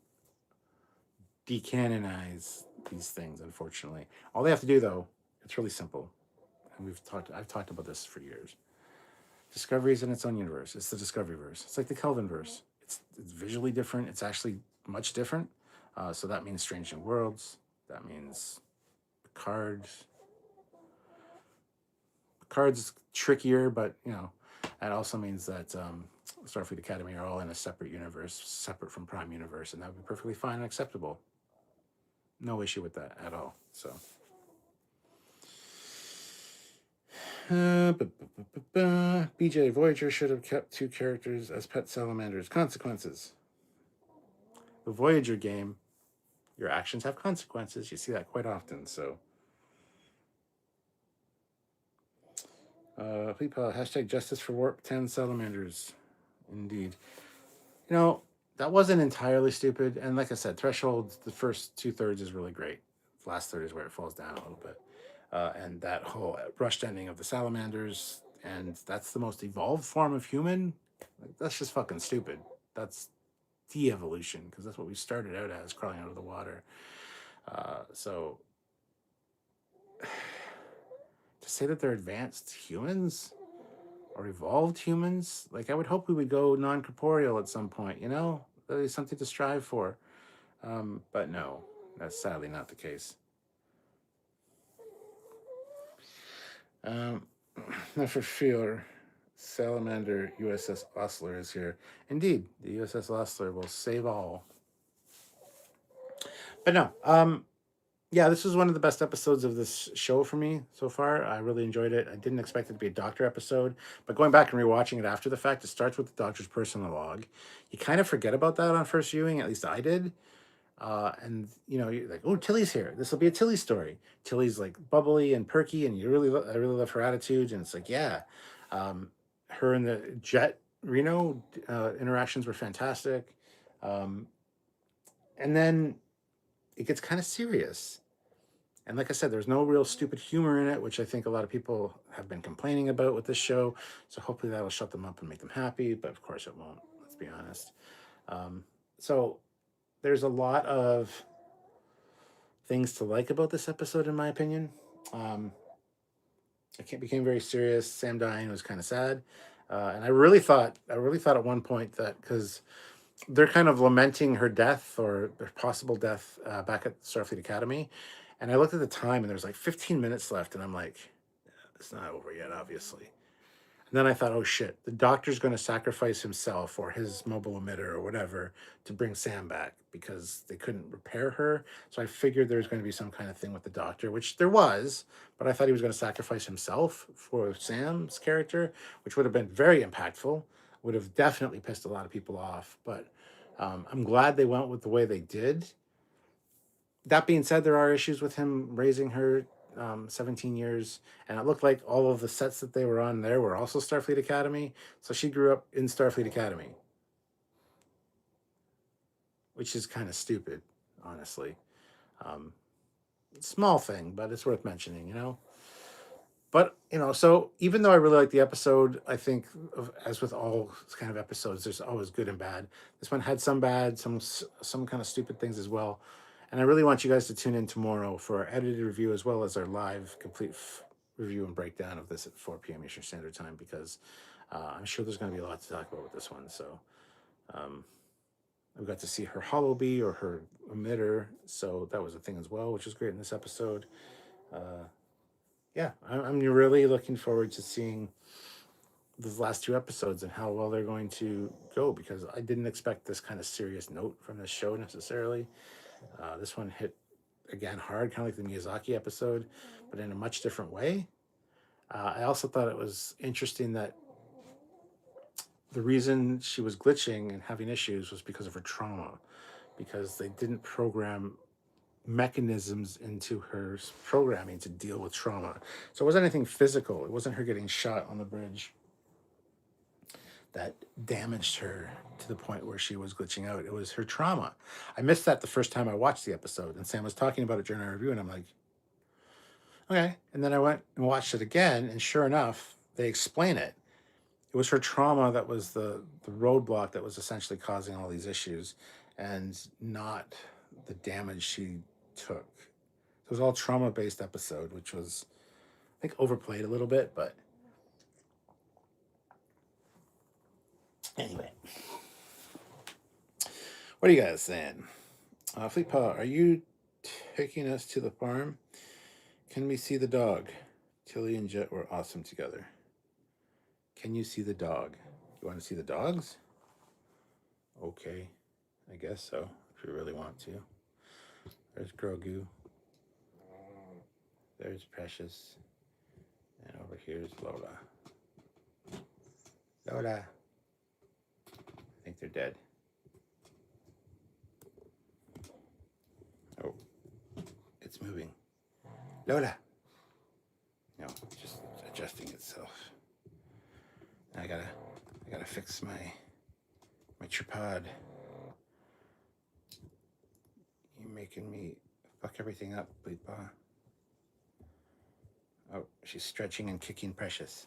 decanonize these things, unfortunately. All they have to do, though, it's really simple. And I've talked about this for years. Discovery is in its own universe. It's the Discoveryverse. It's like the Kelvinverse. It's visually different. It's actually much different. So that means Strange New Worlds. That means Picard's trickier, but that also means that Starfleet Academy are all in a separate universe, separate from Prime Universe, and that would be perfectly fine and acceptable. No issue with that at all. So. BJ, Voyager should have kept two characters as pet salamanders. Consequences. The Voyager game, your actions have consequences. You see that quite often, so. Hashtag justice for Warp 10 salamanders. Indeed. That wasn't entirely stupid. And like I said, Threshold, the first 2/3 is really great. The last third is where it falls down a little bit. And that whole rushed ending of the salamanders, and that's the most evolved form of human. That's just fucking stupid. That's de-evolution, because that's what we started out as, crawling out of the water. So to say that they're advanced humans or evolved humans, like I would hope we would go non-corporeal at some point, That is something to strive for. But no, that's sadly not the case. Never fear, Salamander USS Osler is here. Indeed, the USS Osler will save all. But no, yeah, this was one of the best episodes of this show for me so far. I really enjoyed it. I didn't expect it to be a doctor episode, but going back and rewatching it after the fact, it starts with the doctor's personal log. You kind of forget about that on first viewing, at least I did. And you know, you're like, oh, Tilly's here. This will be a Tilly story. Tilly's like bubbly and perky, and I really love her attitude. And it's like, yeah, her and the Jet Reno interactions were fantastic. Um, and then it gets kind of serious. And like I said, there's no real stupid humor in it, which I think a lot of people have been complaining about with this show. So hopefully that will shut them up and make them happy. But of course it won't. Let's be honest. So there's a lot of things to like about this episode, in my opinion. It became very serious. Sam dying was kind of sad, and I really thought at one point that because they're kind of lamenting her death or her possible death back at Starfleet Academy, and I looked at the time and there was like 15 minutes left, and I'm like, it's not over yet, obviously. And then I thought, oh shit, the doctor's going to sacrifice himself or his mobile emitter or whatever to bring Sam back because they couldn't repair her. So I figured there was going to be some kind of thing with the doctor, which there was, but I thought he was going to sacrifice himself for Sam's character, which would have been very impactful, would have definitely pissed a lot of people off. But I'm glad they went with the way they did. That being said, there are issues with him raising her 17 years, and it looked like all of the sets that they were on there were also Starfleet Academy. So she grew up in Starfleet Academy, which is kind of stupid, honestly. Um, Small thing, but it's worth mentioning, you know. But you know, so even though I really like the episode, I think as with all kind of episodes, there's always good and bad. This one had some bad, some kind of stupid things as well. And I really want you guys to tune in tomorrow for our edited review as well as our live complete review and breakdown of this at 4 p.m. Eastern Standard Time because I'm sure there's going to be a lot to talk about with this one. So um, we got to see her holobee or her emitter, so that was a thing as well, which was great in this episode. Yeah, I'm really looking forward to seeing these last two episodes and how well they're going to go because I didn't expect this kind of serious note from this show necessarily. This one hit again hard, kind of like the Miyazaki episode, but in a much different way. I also thought it was interesting that the reason she was glitching and having issues was because of her trauma, because they didn't program mechanisms into her programming to deal with trauma. So it wasn't anything physical. It wasn't her getting shot on the bridge that damaged her to the point where she was glitching out. It was her trauma. I missed that the first time I watched the episode, and Sam was talking about it during our review, and I'm like, okay. And then I went and watched it again, and sure enough, they explain it. It was her trauma that was the roadblock that was essentially causing all these issues, and not the damage she took. It was all trauma based episode, which was I think overplayed a little bit, but anyway. What are you guys saying? Fleet Paw, are you taking us to the farm? Can we see the dog? Tilly and Jet were awesome together. Can you see the dog? You want to see the dogs? Okay, I guess so, if you really want to. There's Grogu. There's Precious. And over here's Lola. Lola. I think they're dead. Oh, it's moving. Lola. No, just adjusting itself. I gotta fix my tripod. You're making me fuck everything up, Bleepa. Oh, she's stretching and kicking Precious.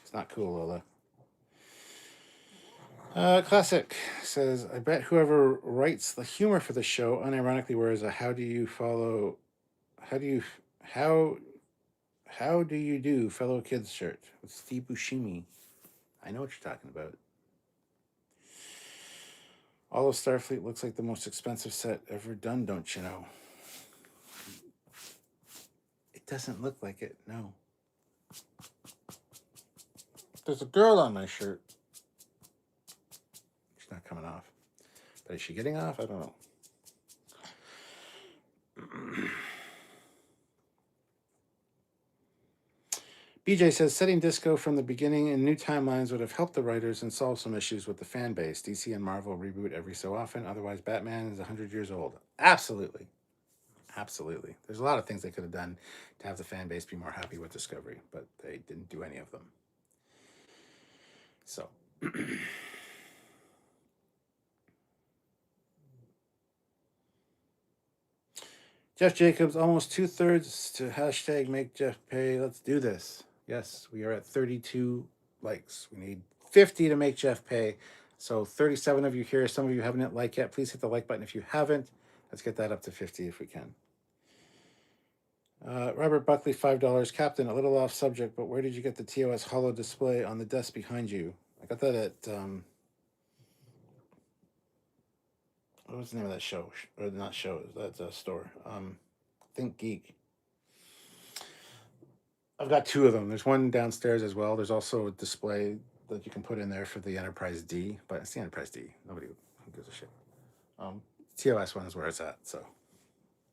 It's not cool, Lola. Classic says, I bet whoever writes the humor for the show unironically wears a how do you do fellow kids shirt with Steve Buscemi. I know what you're talking about. All of Starfleet looks like the most expensive set ever done, don't you know? It doesn't look like it, no. There's a girl on my shirt. She's not coming off. But is she getting off? I don't know. BJ says setting Disco from the beginning in new timelines would have helped the writers and solved some issues with the fan base. DC and Marvel reboot every so often. Otherwise, Batman is 100 years old. Absolutely. Absolutely. There's a lot of things they could have done to have the fan base be more happy with Discovery, but they didn't do any of them. So. Jeff Jacobs, almost 2/3 to hashtag make Jeff pay. Let's do this. Yes, we are at 32 likes. We need 50 to make Jeff pay. So 37 of you here. Some of you haven't hit like yet. Please hit the like button if you haven't. Let's get that up to 50 if we can. Robert Buckley, $5. Captain, a little off subject, but where did you get the TOS holo display on the desk behind you? I got that at what was the name of that show? Or not show, that's a store. Think Geek. I've got two of them. There's one downstairs as well. There's also a display that you can put in there for the Enterprise D, but it's the Enterprise D. Nobody gives a shit. TOS one is where it's at. So,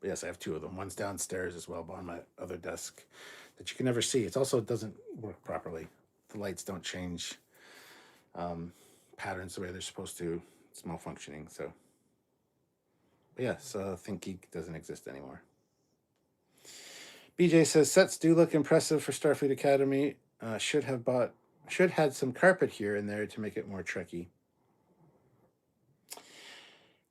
but yes, I have two of them. One's downstairs as well, on my other desk that you can never see. It also doesn't work properly. The lights don't change patterns the way they're supposed to. It's malfunctioning. So, but yes, Think Geek doesn't exist anymore. BJ says sets do look impressive for Starfleet Academy. Should had some carpet here and there to make it more Trekky.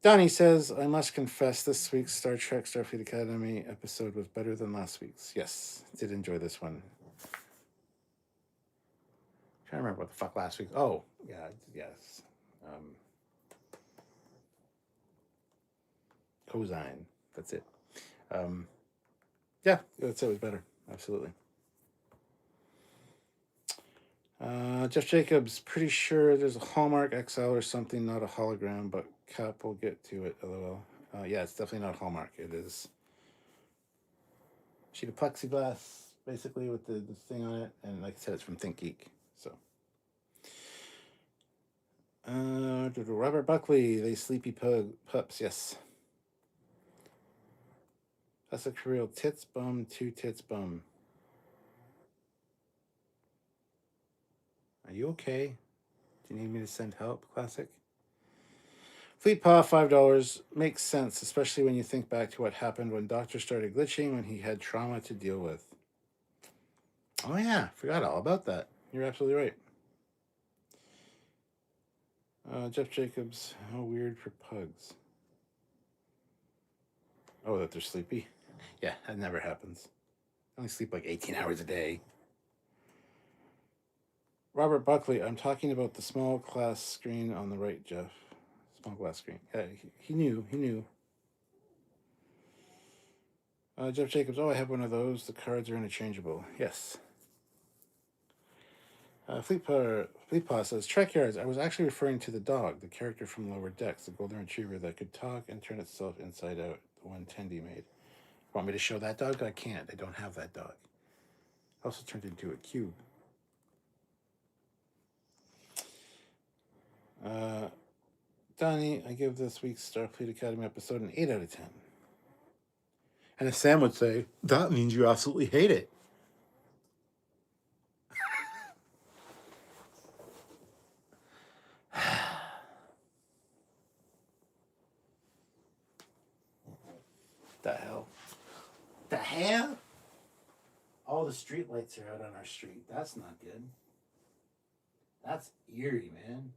Donnie says, I must confess this week's Star Trek Starfleet Academy episode was better than last week's. Yes, did enjoy this one. I'm trying to remember what the fuck last week. Oh, yeah, yes. Cosine. That's it. Yeah, I'd say it was better. Absolutely. Jeff Jacobs, pretty sure there's a Hallmark XL or something, not a hologram, but Cap will get to it, lol. Yeah, it's definitely not Hallmark. It is a sheet of plexiglass, basically, with the thing on it, and like I said, it's from Think Geek. So, Robert Buckley, they sleepy pups, yes. That's a real tits bum, two tits bum. Are you okay? Do you need me to send help, Classic? Fleet Paw, $5. Makes sense, especially when you think back to what happened when Doctor started glitching when he had trauma to deal with. Oh yeah, forgot all about that. You're absolutely right. Jeff Jacobs, how weird for pugs. Oh, that they're sleepy? Yeah, that never happens. I only sleep like 18 hours a day. Robert Buckley, I'm talking about the small glass screen on the right, Jeff. Small glass screen. Yeah, he knew. Jeff Jacobs, oh, I have one of those. The cards are interchangeable. Yes. Fleet Paw says, Trekyards, I was actually referring to the dog, the character from Lower Decks, the golden retriever that could talk and turn itself inside out, the one Tendi made. Want me to show that dog? I can't. I don't have that dog. Also turned into a cube. Donnie, I give this week's Starfleet Academy episode an 8 out of 10. And as Sam would say, that means you absolutely hate it. The hell? The hell? All the street lights are out on our street. That's not good. That's eerie, man.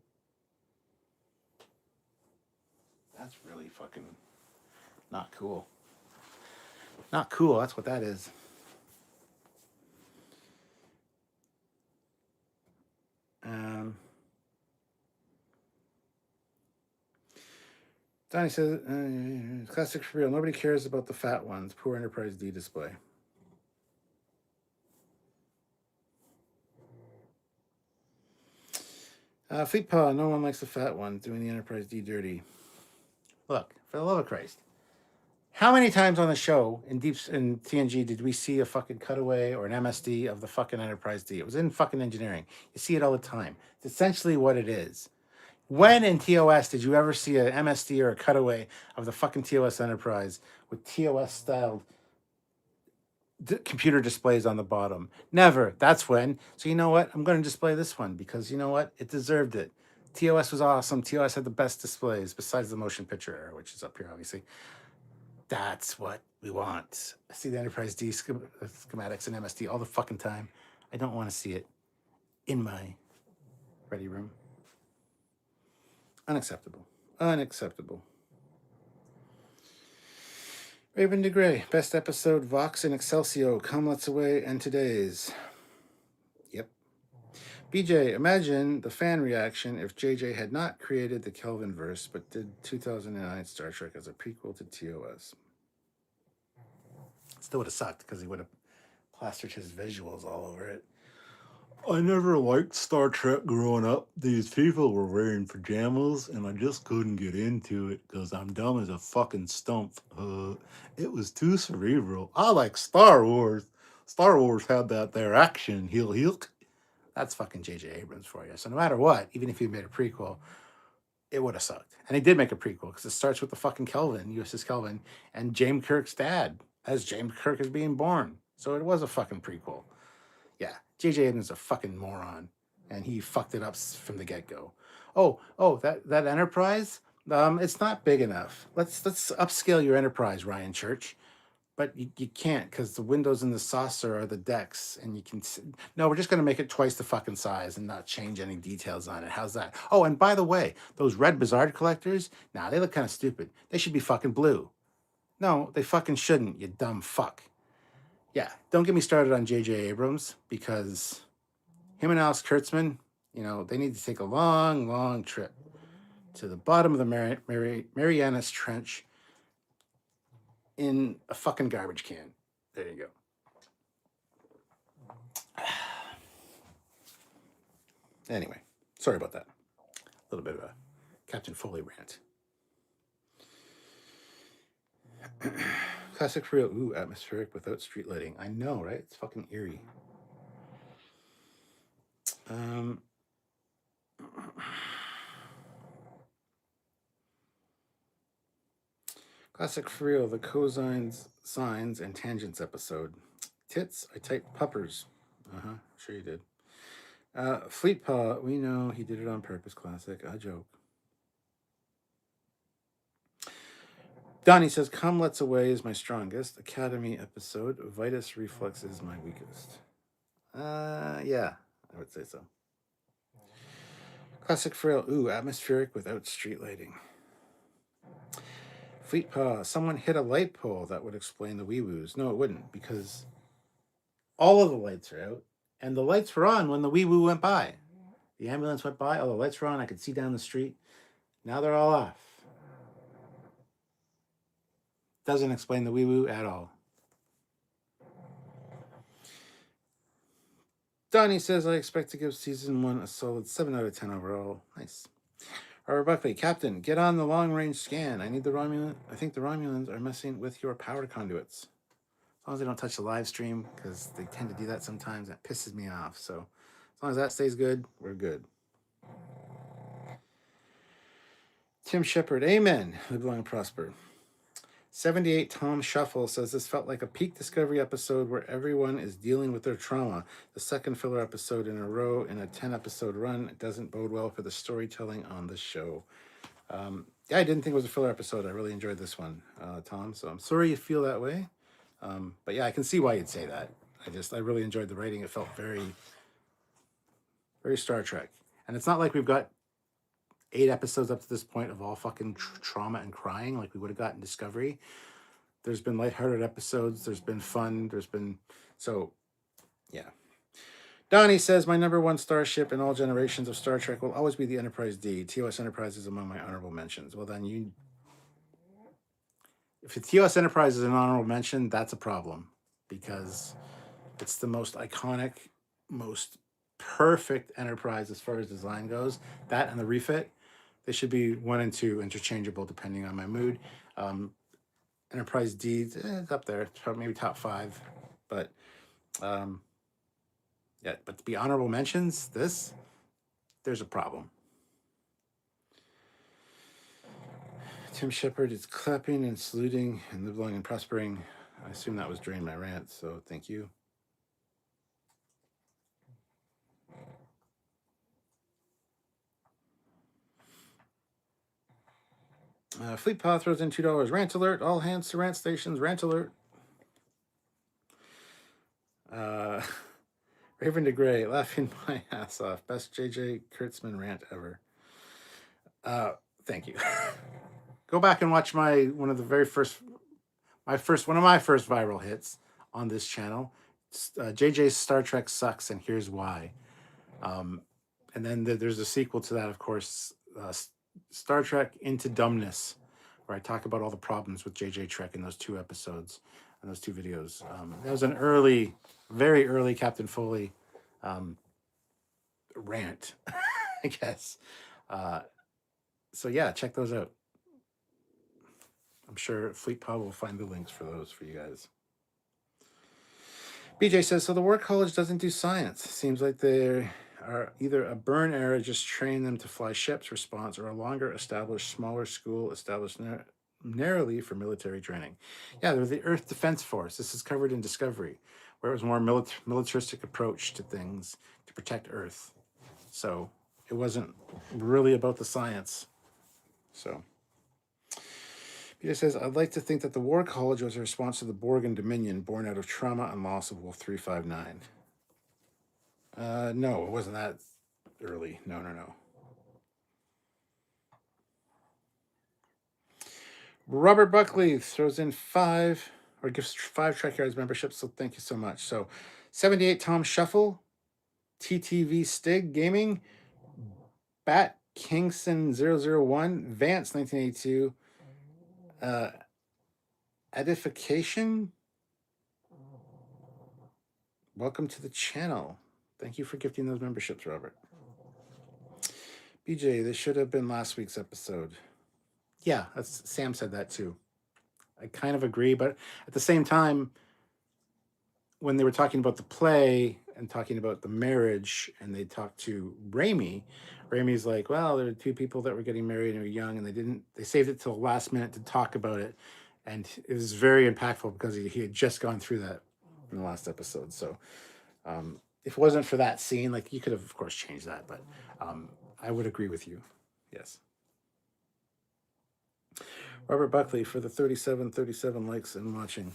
That's really fucking not cool. Not cool, that's what that is. Donnie says, classic for real. Nobody cares about the fat ones. Poor Enterprise D display. Fleet Paw, no one likes the fat ones doing the Enterprise D dirty. Look, for the love of Christ. How many times on the show in TNG did we see a fucking cutaway or an MSD of the fucking Enterprise D? It was in fucking engineering. You see it all the time. It's essentially what it is. When in TOS did you ever see an MSD or a cutaway of the fucking TOS Enterprise with TOS styled computer displays on the bottom? Never. That's when. So you know what? I'm going to display this one because you know what? It deserved it. TOS was awesome. TOS had the best displays besides the motion picture era, which is up here, obviously. That's what we want. I see the Enterprise D schematics and MSD all the fucking time. I don't want to see it in my ready room. Unacceptable. Unacceptable. Raven DeGray, best episode, Vox and Excelsior, Come Let's Away, and Today's. Yep. BJ, imagine the fan reaction if JJ had not created the Kelvin verse, but did 2009 Star Trek as a prequel to TOS. Still would have sucked because he would have plastered his visuals all over it. I never liked Star Trek growing up. These people were wearing pajamas, and I just couldn't get into it because I'm dumb as a fucking stump. It was too cerebral. I like Star Wars. Star Wars had that there action. Heel. That's fucking J.J. Abrams for you. So no matter what, even if he made a prequel, it would have sucked. And he did make a prequel because it starts with the fucking Kelvin, USS Kelvin, and James Kirk's dad as James Kirk is being born. So it was a fucking prequel. Yeah, J.J. Abrams is a fucking moron, and he fucked it up from the get-go. That Enterprise, it's not big enough. Let's upscale your Enterprise, Ryan Church. But you can't because the windows in the saucer are the decks, and you can. No, we're just going to make it twice the fucking size and not change any details on it. How's that? Oh, and by the way, those red Bizarre collectors, they look kind of stupid. They should be fucking blue. No, they fucking shouldn't, you dumb fuck. Yeah, don't get me started on J.J. Abrams because him and Alex Kurtzman, they need to take a long, long trip to the bottom of the Marianas Trench in a fucking garbage can. There you go. Anyway, sorry about that. A little bit of a Captain Foley rant. Classic for real. Ooh, atmospheric without street lighting. I know, right? It's fucking eerie. Classic for real. The cosines, sines, and tangents episode. Tits, I typed puppers. Sure you did. Fleet Paw, we know he did it on purpose. Classic. A joke. Donnie says, Come Let's Away is my strongest. Academy episode. Vitus Reflex is my weakest. Yeah, I would say so. Classic Frail. Ooh, atmospheric without street lighting. Fleet Paw. Someone hit a light pole. That would explain the wee-woos. No, it wouldn't, because all of the lights are out, and the lights were on when the wee-woo went by. The ambulance went by, all the lights were on. I could see down the street. Now they're all off. Doesn't explain the wee-woo at all. Donnie says, I expect to give season 1 a solid 7 out of 10 overall. Nice. Robert Buckley, Captain, get on the long-range scan. I think the Romulans are messing with your power conduits. As long as they don't touch the live stream, because they tend to do that sometimes. That pisses me off. So as long as that stays good, we're good. Tim Shepard, amen. Live long and prosper. 78 Tom Shuffle says this felt like a peak Discovery episode where everyone is dealing with their trauma. The second filler episode in a row in a 10-episode run. It doesn't bode well for the storytelling on the show. I didn't think it was a filler episode. I really enjoyed this one, Tom. So I'm sorry you feel that way. But yeah, I can see why you'd say that. I really enjoyed the writing. It felt very, very Star Trek. And it's not like we've got 8 episodes up to this point of all fucking trauma and crying like we would have got in Discovery. There's been lighthearted episodes. There's been fun. Yeah. Donnie says, my number 1 starship in all generations of Star Trek will always be the Enterprise D. TOS Enterprise is among my honorable mentions. Well, then if the TOS Enterprise is an honorable mention, that's a problem because it's the most iconic, most perfect Enterprise as far as design goes. That and the refit, they should be 1 and 2 interchangeable depending on my mood. Enterprise D is up there. It's probably maybe top 5. But but to be honorable mentions, there's a problem. Tim Shepard is clapping and saluting and live long and prospering. I assume that was during my rant, so thank you. Fleet Paw throws in $2. Rant alert. All hands to rant stations. Rant alert. Raven DeGray, laughing my ass off. Best JJ Kurtzman rant ever. Thank you. Go back and watch one of my first viral hits on this channel. JJ's Star Trek sucks, and here's why. And then there's a sequel to that, of course, Star Trek Into Dumbness, where I talk about all the problems with JJ Trek in those 2 episodes and those 2 videos. That was an very early Captain Foley rant, I guess. So yeah, check those out. I'm sure Fleet Pod will find the links for those for you guys. BJ says, so the War College doesn't do science. Seems like they are either a burn era, just train them to fly ships response, or a longer established, smaller school established narrowly for military training. Yeah, they're the Earth Defense Force. This is covered in Discovery, where it was more militaristic approach to things to protect Earth. So it wasn't really about the science. So Peter says, I'd like to think that the War College was a response to the Borg Dominion born out of trauma and loss of Wolf 359. No, it wasn't that early. No. Robert Buckley throws in 5, or gives 5 Trekyards memberships, so thank you so much. So 78 Tom Shuffle, TTV Stig Gaming, Bat Kingston 001, Vance 1982, Edification. Welcome to the channel. Thank you for gifting those memberships, Robert. BJ, this should have been last week's episode. Yeah, Sam said that too. I kind of agree, but at the same time, when they were talking about the play and talking about the marriage, and they talked to Ramey's like, well, there were 2 people that were getting married and were young, and they saved it till the last minute to talk about it. And it was very impactful because he had just gone through that in the last episode. So if it wasn't for that scene, like, you could have, of course, changed that, but I would agree with you. Yes. Robert Buckley for the 37 likes and watching.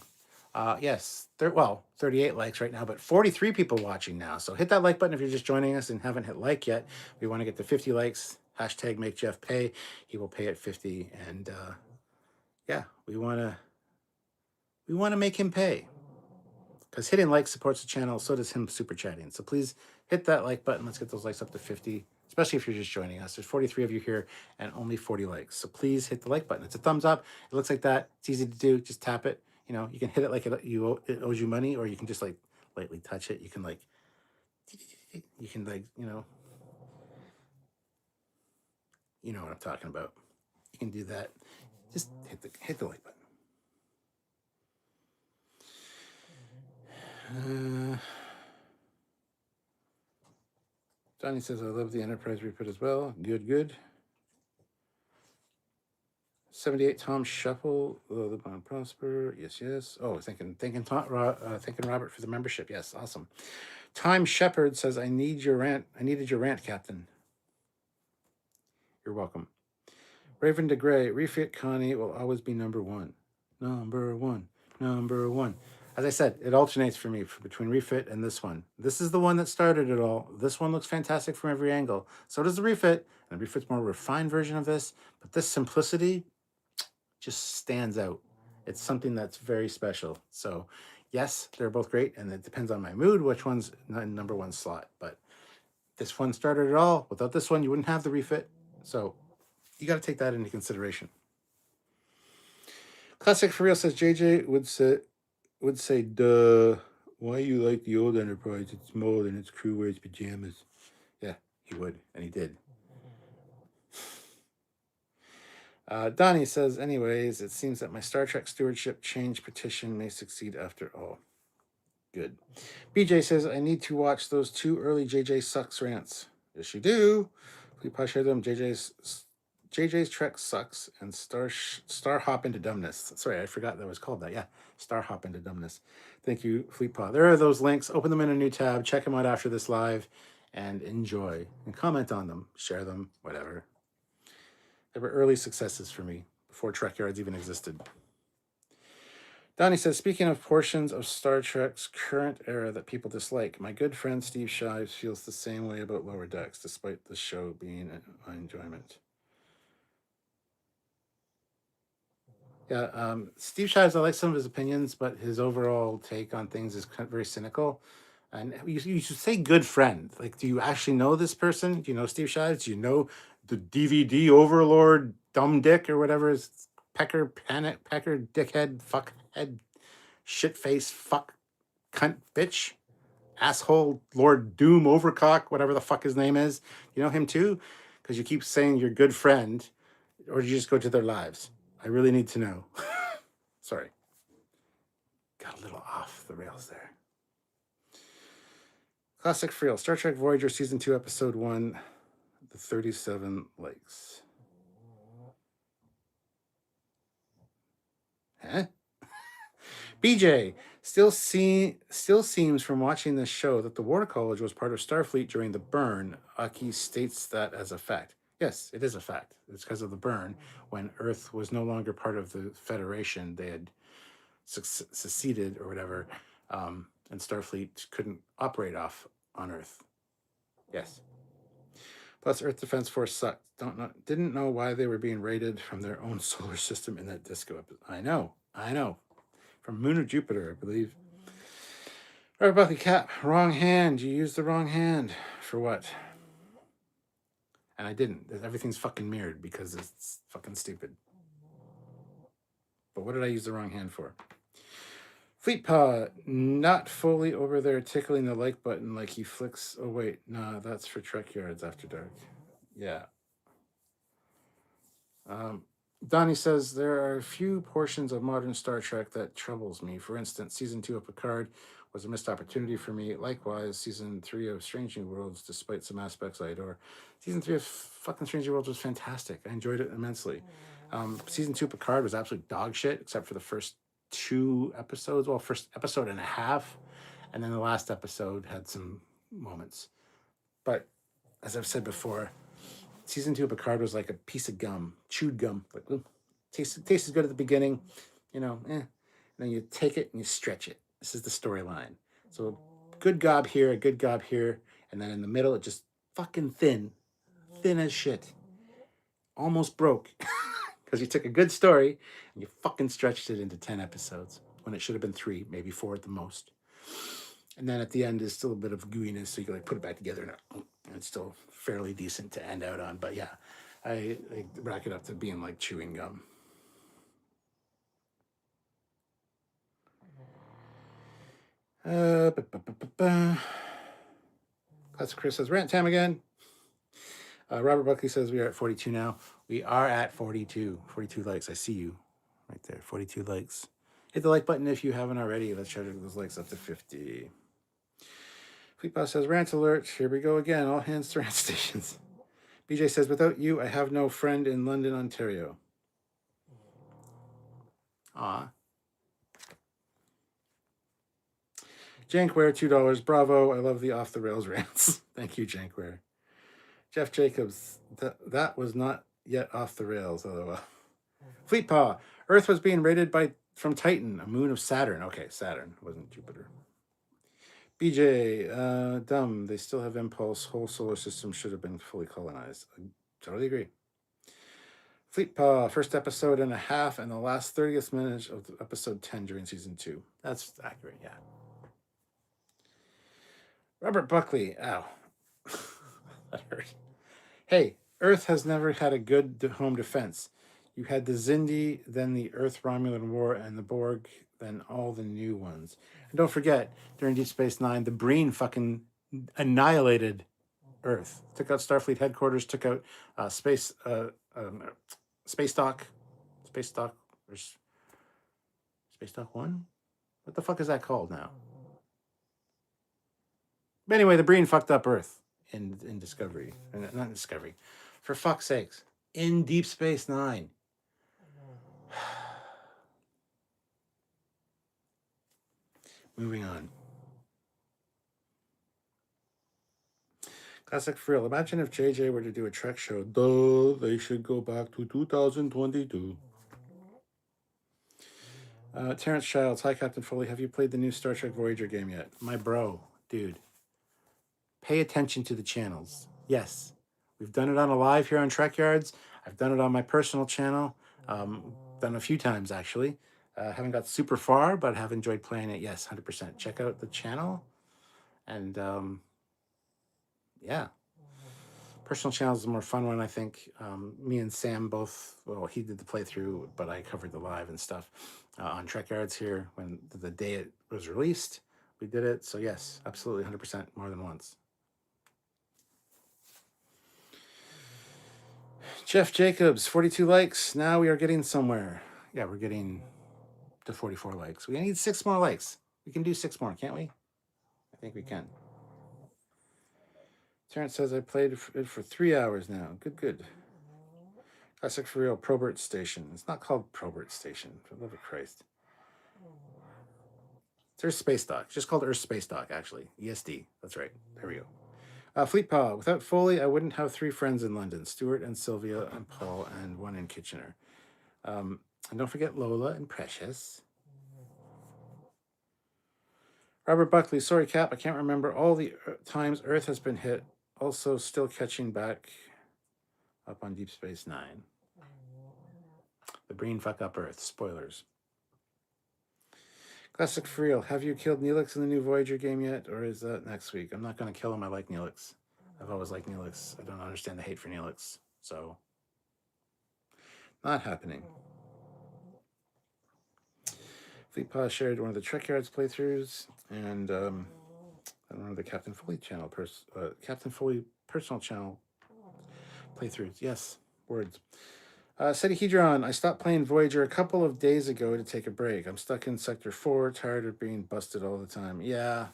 Yes, 38 likes right now, but 43 people watching now. So hit that like button if you're just joining us and haven't hit like yet. We want to get to 50 likes. Hashtag make Jeff pay. He will pay at 50. And yeah, we want to make him pay. Because hitting like supports the channel, so does him super chatting. So please hit that like button. Let's get those likes up to 50, especially if you're just joining us. There's 43 of you here and only 40 likes. So please hit the like button. It's a thumbs up. It looks like that. It's easy to do. Just tap it. You know, you can hit it like it owes you money, or you can just like lightly touch it. You can like, you know what I'm talking about. You can do that. Just hit the like button. Johnny says, I love the Enterprise reprint as well. Good. 78 Tom Shuffle, the bond prosper. Yes. Oh, thanking Robert for the membership. Yes, awesome. Time Shepherd says, I needed your rant, Captain. You're welcome. Raven DeGray, refit Connie will always be number 1. Number one. As I said, it alternates for me between refit and this one. This is the one that started it all. This one looks fantastic from every angle. So does the refit. And the refit's more refined version of this. But this simplicity just stands out. It's something that's very special. So yes, they're both great. And it depends on my mood, which one's in number 1 slot. But this one started it all. Without this one, you wouldn't have the refit. So you got to take that into consideration. Classic for Real says, JJ would say, duh, why you like the old Enterprise? It's small and its crew wears pajamas. Yeah, he would, and he did. Donnie says, anyways, it seems that my Star Trek stewardship change petition may succeed after all. Good. BJ says, I need to watch those 2 early JJ Sucks rants. Yes, you do. We share them. JJ JJ's Trek sucks and Star Hop into Dumbness. Sorry, I forgot that was called that. Yeah, Star Hop into Dumbness. Thank you, Fleetpaw. There are those links. Open them in a new tab. Check them out after this live and enjoy. And comment on them. Share them. Whatever. They were early successes for me before Trekyards even existed. Donnie says, speaking of portions of Star Trek's current era that people dislike, my good friend Steve Shives feels the same way about Lower Decks, despite the show being an enjoyment. Yeah, Steve Shives, I like some of his opinions, but his overall take on things is kind of very cynical. And you should say good friend. Like, do you actually know this person? Do you know Steve Shives? Do you know the DVD overlord, dumb dick, or whatever is Pecker, panic, Pecker, dickhead, fuckhead, shitface, fuck, cunt, bitch, asshole, Lord Doom, Overcock, whatever the fuck his name is? You know him too? Because you keep saying your good friend, or do you just go to their lives? I really need to know. Sorry. Got a little off the rails there. Classic Friel, Star Trek Voyager Season 2, Episode 1, The 37 Lakes. Huh? BJ, still seems from watching this show that the War College was part of Starfleet during the burn. Aki states that as a fact. Yes, it is a fact. It's because of the burn. When Earth was no longer part of the Federation, they had seceded or whatever, and Starfleet couldn't operate off on Earth. Yes. Plus, Earth Defense Force sucked. Didn't know why they were being raided from their own solar system in that disco episode. I know. From Moon of Jupiter, I believe. All right, Bucky Cap, wrong hand. You used the wrong hand. For what? And I didn't. Everything's fucking mirrored because it's fucking stupid. But what did I use the wrong hand for? Fleetpaw, not Foley over there tickling the like button like he flicks. Oh, wait. Nah, that's for Trekyards After Dark. Yeah. Donnie says, there are a few portions of modern Star Trek that troubles me. For instance, Season 2 of Picard was a missed opportunity for me. Likewise, Season 3 of Strange New Worlds, despite some aspects I adore. Season 3 of fucking Strange New Worlds was fantastic. I enjoyed it immensely. Season 2 of Picard was absolute dog shit, except for the first 2 episodes. Well, first episode and a half. And then the last episode had some moments. But, as I've said before, Season 2 of Picard was like a piece of gum, chewed gum. Like, tastes good at the beginning, And then you take it and you stretch it. This is the storyline. So, good gob here, a good gob here. And then in the middle, it just fucking thin as shit. Almost broke. Because you took a good story and you fucking stretched it into 10 episodes when it should have been 3, maybe 4 at the most. And then at the end, there's still a bit of gooiness, so you can put it back together and it's still fairly decent to end out on. But yeah, I rack it up to being like chewing gum. Classic Chris says, rant time again. Robert Buckley says we are at 42 now. We are at 42 likes. I see you right there. 42 likes. Hit the like button if you haven't already. Let's try to get those likes up to 50. Fleetbot says, rant alert. Here we go again. All hands to rant stations. BJ says, without you, I have no friend in London, Ontario. Aw. Jankware, $2. Bravo. I love the off the rails rants. Thank you, Jankware. Jeff Jacobs, that was not yet off the rails, LOL. Fleetpaw, Earth was being raided from Titan, a moon of Saturn. Okay, Saturn, wasn't Jupiter. BJ, dumb. They still have impulse. Whole solar system should have been fully colonized. I totally agree. Fleetpaw, first episode and a half, and the last 30th minute of episode 10 during season 2. That's accurate, yeah. Robert Buckley, ow. That hurt. Hey, Earth has never had a good home defense. You had the Xindi, then the Earth-Romulan War, and the Borg, then all the new ones. And don't forget, during Deep Space Nine, the Breen fucking annihilated Earth. Took out Starfleet headquarters, took out Space Dock, Space Dock 1? What the fuck is that called now? But anyway, the Breen fucked up Earth in Discovery. Not in Discovery. For fuck's sakes. in Deep Space Nine. Moving on. Classic for real. Imagine if JJ were to do a Trek show. Duh, they should go back to 2022. Terrence Childs. Hi, Captain Foley. Have you played the new Star Trek Voyager game yet? My bro, dude. Pay attention to the channels. Yes. We've done it on a live here on Trekyards. I've done it on my personal channel. Done a few times, actually. Haven't got super far, but have enjoyed playing it. Yes, 100%. Check out the channel. And yeah. Personal channel is the more fun one, I think. Me and Sam both, well, he did the playthrough, but I covered the live and stuff on Trekyards here when the day it was released. We did it. So yes, absolutely 100% more than once. Jeff Jacobs, 42 likes. Now we are getting somewhere. Yeah, we're getting to 44 likes. We need 6 more likes. We can do 6 more, can't we? I think we can. Terrence says I played it for 3 hours now. Good. Classic for real, Probert Station. It's not called Probert Station, for the love of Christ. It's Earth Space Dock. It's just called Earth Space Dock, actually. ESD. That's right. There we go. Fleet Paw. Without Foley, I wouldn't have 3 friends in London. Stuart and Sylvia and Paul and 1 in Kitchener. And don't forget Lola and Precious. Robert Buckley. Sorry, Cap. I can't remember all the times Earth has been hit. Also still catching back up on Deep Space Nine. The brain fuck up Earth. Spoilers. Classic for real. Have you killed Neelix in the new Voyager game yet? Or is that next week? I'm not going to kill him. I like Neelix. I've always liked Neelix. I don't understand the hate for Neelix. So, not happening. Fleetpaw shared one of the Trekyards playthroughs, and one of the Captain Foley channel, Captain Foley personal channel playthroughs. Yes, words. Sedihedron, I stopped playing Voyager a couple of days ago to take a break. I'm stuck in Sector 4, tired of being busted all the time. Yeah,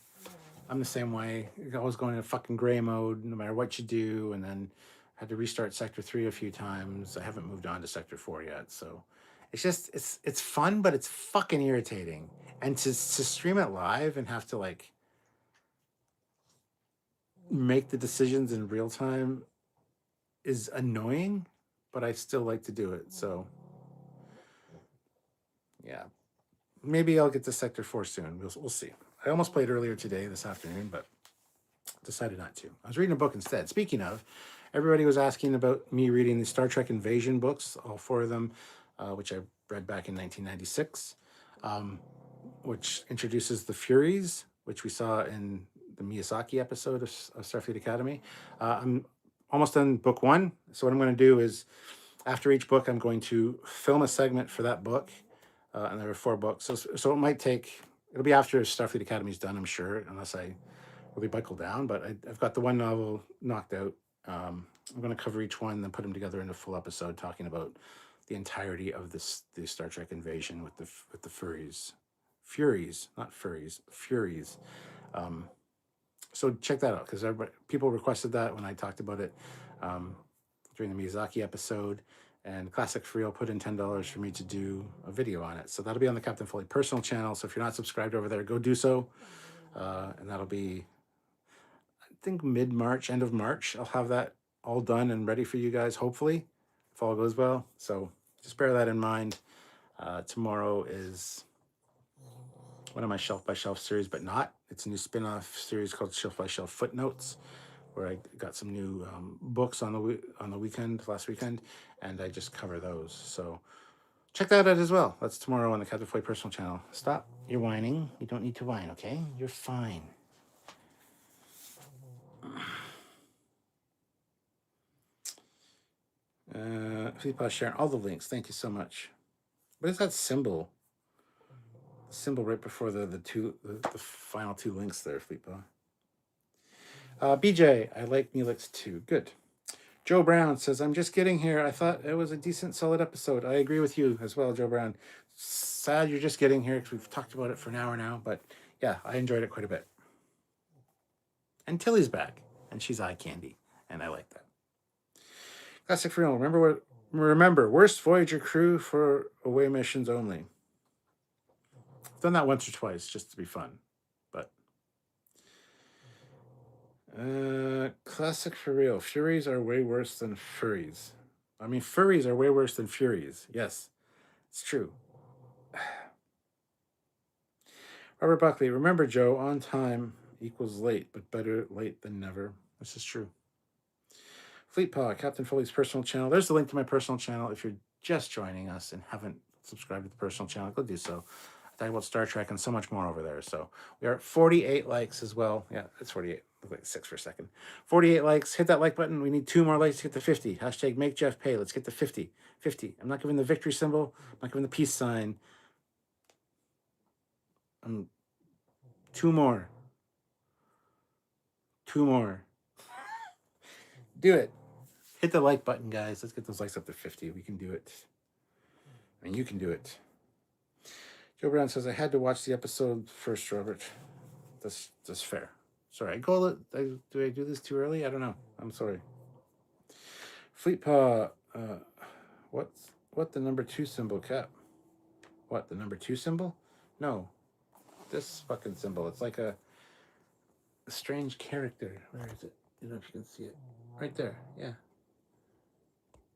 I'm the same way. You're always going into fucking gray mode, no matter what you do, and then had to restart Sector 3 a few times. I haven't moved on to Sector 4 yet, so it's just it's fun, but it's fucking irritating. And to stream it live and have to like make the decisions in real time is annoying, but I still like to do it. So yeah, maybe I'll get to Sector 4 soon. We'll see. I almost played earlier today, this afternoon, but decided not to. I was reading a book instead. Speaking of, everybody was asking about me reading the Star Trek Invasion books, all 4 of them, which I read back in 1996, which introduces the Furies, which we saw in the Miyazaki episode of Starfleet Academy. I'm almost done book 1. So what I'm going to do is, after each book, I'm going to film a segment for that book. And there are 4 books. So it might take, it'll be after Starfleet Academy's done, I'm sure, unless I really buckle down. But I've got the 1 novel knocked out. I'm going to cover each one, then put them together in a full episode talking about the entirety of the Star Trek Invasion with the Furies. Furies, not furries, Furies. So check that out, because people requested that when I talked about it during the Miyazaki episode. And Classic for Real put in $10 for me to do a video on it. So that'll be on the Captain Foley personal channel. So if you're not subscribed over there, go do so. And that'll be, I think, mid-March, end of March. I'll have that all done and ready for you guys, hopefully, if all goes well. So just bear that in mind. Tomorrow is one of my Shelf by Shelf series, but not. It's a new spin-off series called Shelf by Shelf Footnotes, where I got some new books on the weekend, last weekend, and I just cover those. So check that out as well. That's tomorrow on the Captain Foley personal channel. Stop. You're whining. You don't need to whine, okay? You're fine. Fleetpaw sharing all the links. Thank you so much. What is that symbol? The symbol right before the final 2 links there, Fleetpaw. BJ, I like Neelix too. Good. Joe Brown says, I'm just getting here. I thought it was a decent, solid episode. I agree with you as well, Joe Brown. Sad you're just getting here because we've talked about it for an hour now. But yeah, I enjoyed it quite a bit. And Tilly's back. And she's eye candy. And I like that. Classic for real. Remember Remember, worst Voyager crew for away missions only. I've done that once or twice just to be fun. But classic for real. Furies are way worse than furries. I mean, furries are way worse than furies. Yes, it's true. Robert Buckley, remember, Joe, on time equals late, but better late than never. This is true. Fleetpaw, Captain Foley's personal channel. There's the link to my personal channel. If you're just joining us and haven't subscribed to the personal channel, go do so. I talk about Star Trek and so much more over there. So we are at 48 likes as well. Yeah, it's 48. Look like 6 for a second. 48 likes. Hit that like button. We need 2 more likes to get to 50. Hashtag make Jeff pay. Let's get to 50. 50. I'm not giving the victory symbol. I'm not giving the peace sign. 2 more. 2 more. Do it. Hit the like button, guys. Let's get those likes up to 50. We can do it. I mean, you can do it. Joe Brown says, I had to watch the episode first, Robert. That's fair. Sorry, do I do this too early? I don't know. I'm sorry. Fleetpaw, what the number 2 symbol, Cap? What, the number 2 symbol? No. This fucking symbol. It's like a strange character. Where is it? I don't know if you can see it. Right there. Yeah.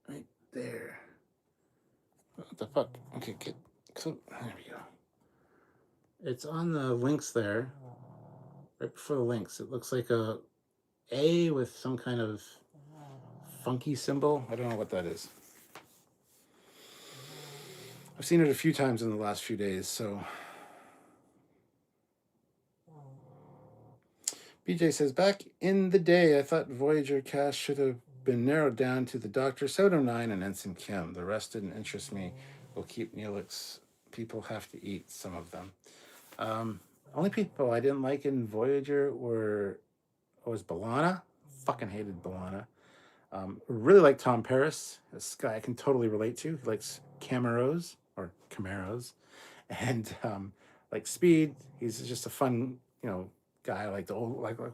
Right there. What the fuck? Okay, so there we go. It's on the links there. Right before the links. It looks like a A with some kind of funky symbol. I don't know what that is. I've seen it a few times in the last few days, so. BJ says, back in the day, I thought Voyager cast should have been narrowed down to the Doctor, 709, and Ensign Kim. The rest didn't interest me. We'll keep Neelix. People have to eat, some of them. Only people I didn't like in Voyager was B'Elanna. Fucking hated B'Elanna. Really like Tom Paris. This guy I can totally relate to. He likes Camaros. And like Speed. He's just a fun, guy. I like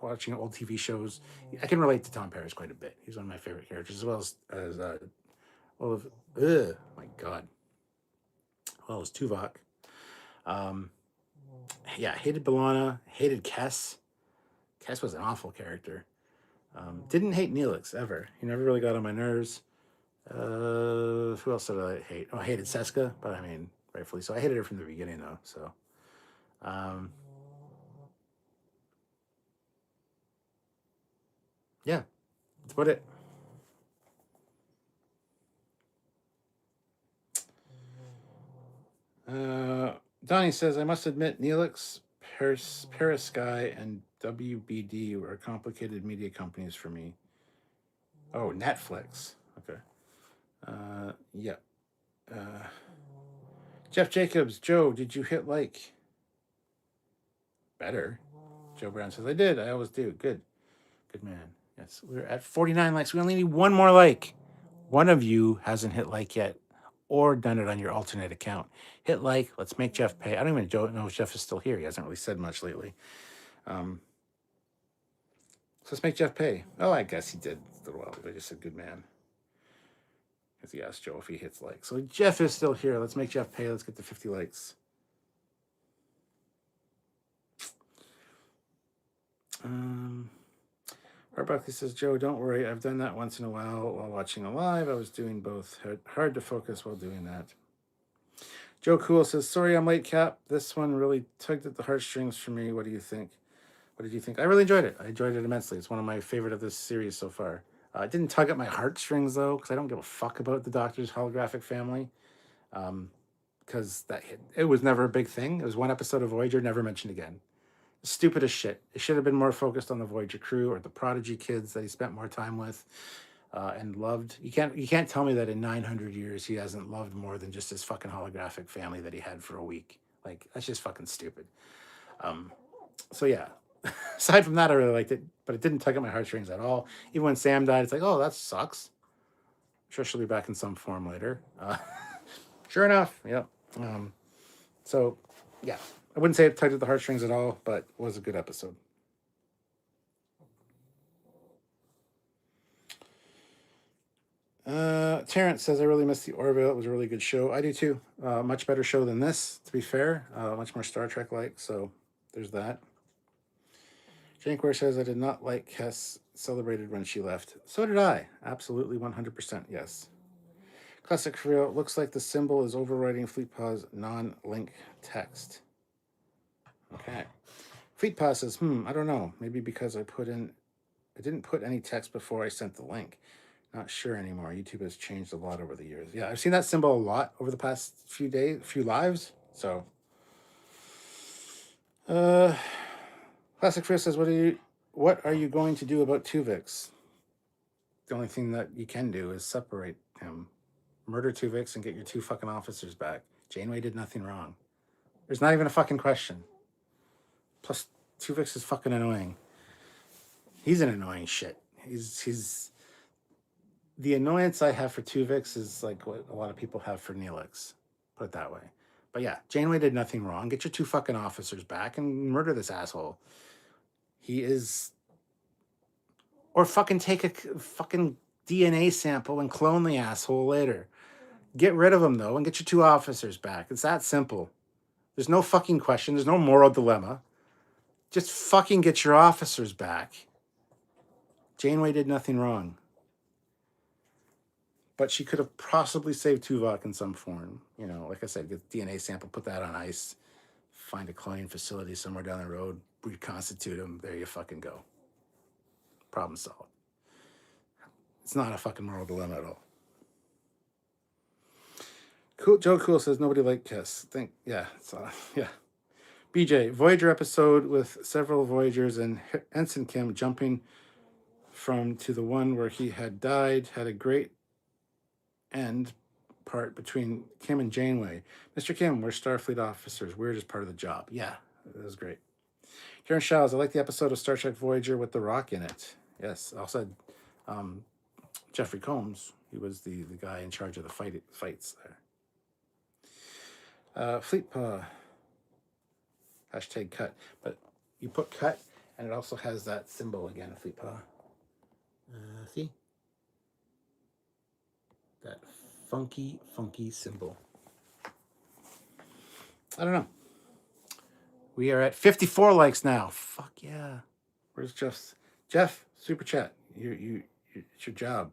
watching old TV shows. I can relate to Tom Paris quite a bit. He's one of my favorite characters, as well as my God. Well, as Tuvok. Yeah, hated B'Elanna. Hated Kes. Kes was an awful character. Didn't hate Neelix ever. He never really got on my nerves. Who else did I hate? Oh, I hated Seska, but I mean, rightfully so. I hated her from the beginning, though. So, yeah, that's about it. Donnie says, I must admit, Neelix, Perisky, and WBD were complicated media companies for me. Oh, Netflix. Okay. Yeah. Jeff Jacobs, Joe, did you hit like? Better. Joe Brown says, I did. I always do. Good. Good man. Yes, we're at 49 likes. We only need 1 more like. One of you hasn't hit like yet or done it on your alternate account. Hit like. Let's make Jeff pay. I don't even know if Jeff is still here. He hasn't really said much lately. So let's make Jeff pay. Oh, I guess he did a little while ago. I just said good man. Because he asked Joe if he hits like. So Jeff is still here. Let's make Jeff pay. Let's get to 50 likes. Art Buckley says, Joe, don't worry. I've done that once in a while watching a live. I was doing both. Hard to focus while doing that. Joe Cool says, sorry I'm late, Cap. This one really tugged at the heartstrings for me. What do you think? What did you think? I really enjoyed it. I enjoyed it immensely. It's one of my favorite of this series so far. It didn't tug at my heartstrings, though, because I don't give a fuck about the Doctor's holographic family. Because it was never a big thing. It was one episode of Voyager, never mentioned again. Stupid as shit. It should have been more focused on the Voyager crew or the Prodigy kids that he spent more time with and loved. You can't tell me that in 900 years he hasn't loved more than just his fucking holographic family that he had for a week. Like, that's just fucking stupid. So yeah. Aside from that, I really liked it, but it didn't tug at my heartstrings at all. Even when Sam died, it's like, oh, that sucks. I'm sure she'll be back in some form later. Sure enough, yep. So, yeah. I wouldn't say it tugged at the heartstrings at all, but it was a good episode. Terrence says, I really missed the Orville. It was a really good show. I do too. Much better show than this, to be fair. Much more Star Trek like. So there's that. Jankware says, I did not like Hess celebrated when she left. So did I. Absolutely 100% yes. Classic for real. Looks like the symbol is overriding FleetPaw's non-link text. Okay. FleetPaw says, I don't know. Maybe because I didn't put any text before I sent the link. Not sure anymore. YouTube has changed a lot over the years. Yeah, I've seen that symbol a lot over the past few lives. So, Classic Chris says, what are you going to do about Tuvix? The only thing that you can do is separate him. Murder Tuvix and get your 2 fucking officers back. Janeway did nothing wrong. There's not even a fucking question. Plus, Tuvix is fucking annoying. He's an annoying shit. He's the annoyance I have for Tuvix is like what a lot of people have for Neelix. Put it that way. But yeah, Janeway did nothing wrong. Get your 2 fucking officers back and murder this asshole. He is... Or fucking take a fucking DNA sample and clone the asshole later. Get rid of him, though, and get your 2 officers back. It's that simple. There's no fucking question. There's no moral dilemma. Just fucking get your officers back. Janeway did nothing wrong. But she could have possibly saved Tuvok in some form. You know, like I said, get the DNA sample, put that on ice, find a cloning facility somewhere down the road, reconstitute him. There you fucking go. Problem solved. It's not a fucking moral dilemma at all. Cool. Joe Cool says nobody liked Kiss. Yeah. BJ, Voyager episode with several Voyagers and Ensign Kim jumping from to the one where he had died had a great end part between Kim and Janeway. Mr. Kim, we're Starfleet officers. We're just part of the job. Yeah, it was great. Karen Showers, I like the episode of Star Trek Voyager with The Rock in it. Yes, also Jeffrey Combs. He was the guy in charge of the fights there. Fleetpaw. Hashtag cut. But you put cut, and it also has that symbol again, Fleetpaw. See? That funky symbol. I don't know. We are at 54 likes now. Fuck yeah. Where's Jeff's? Jeff, super chat. It's your job.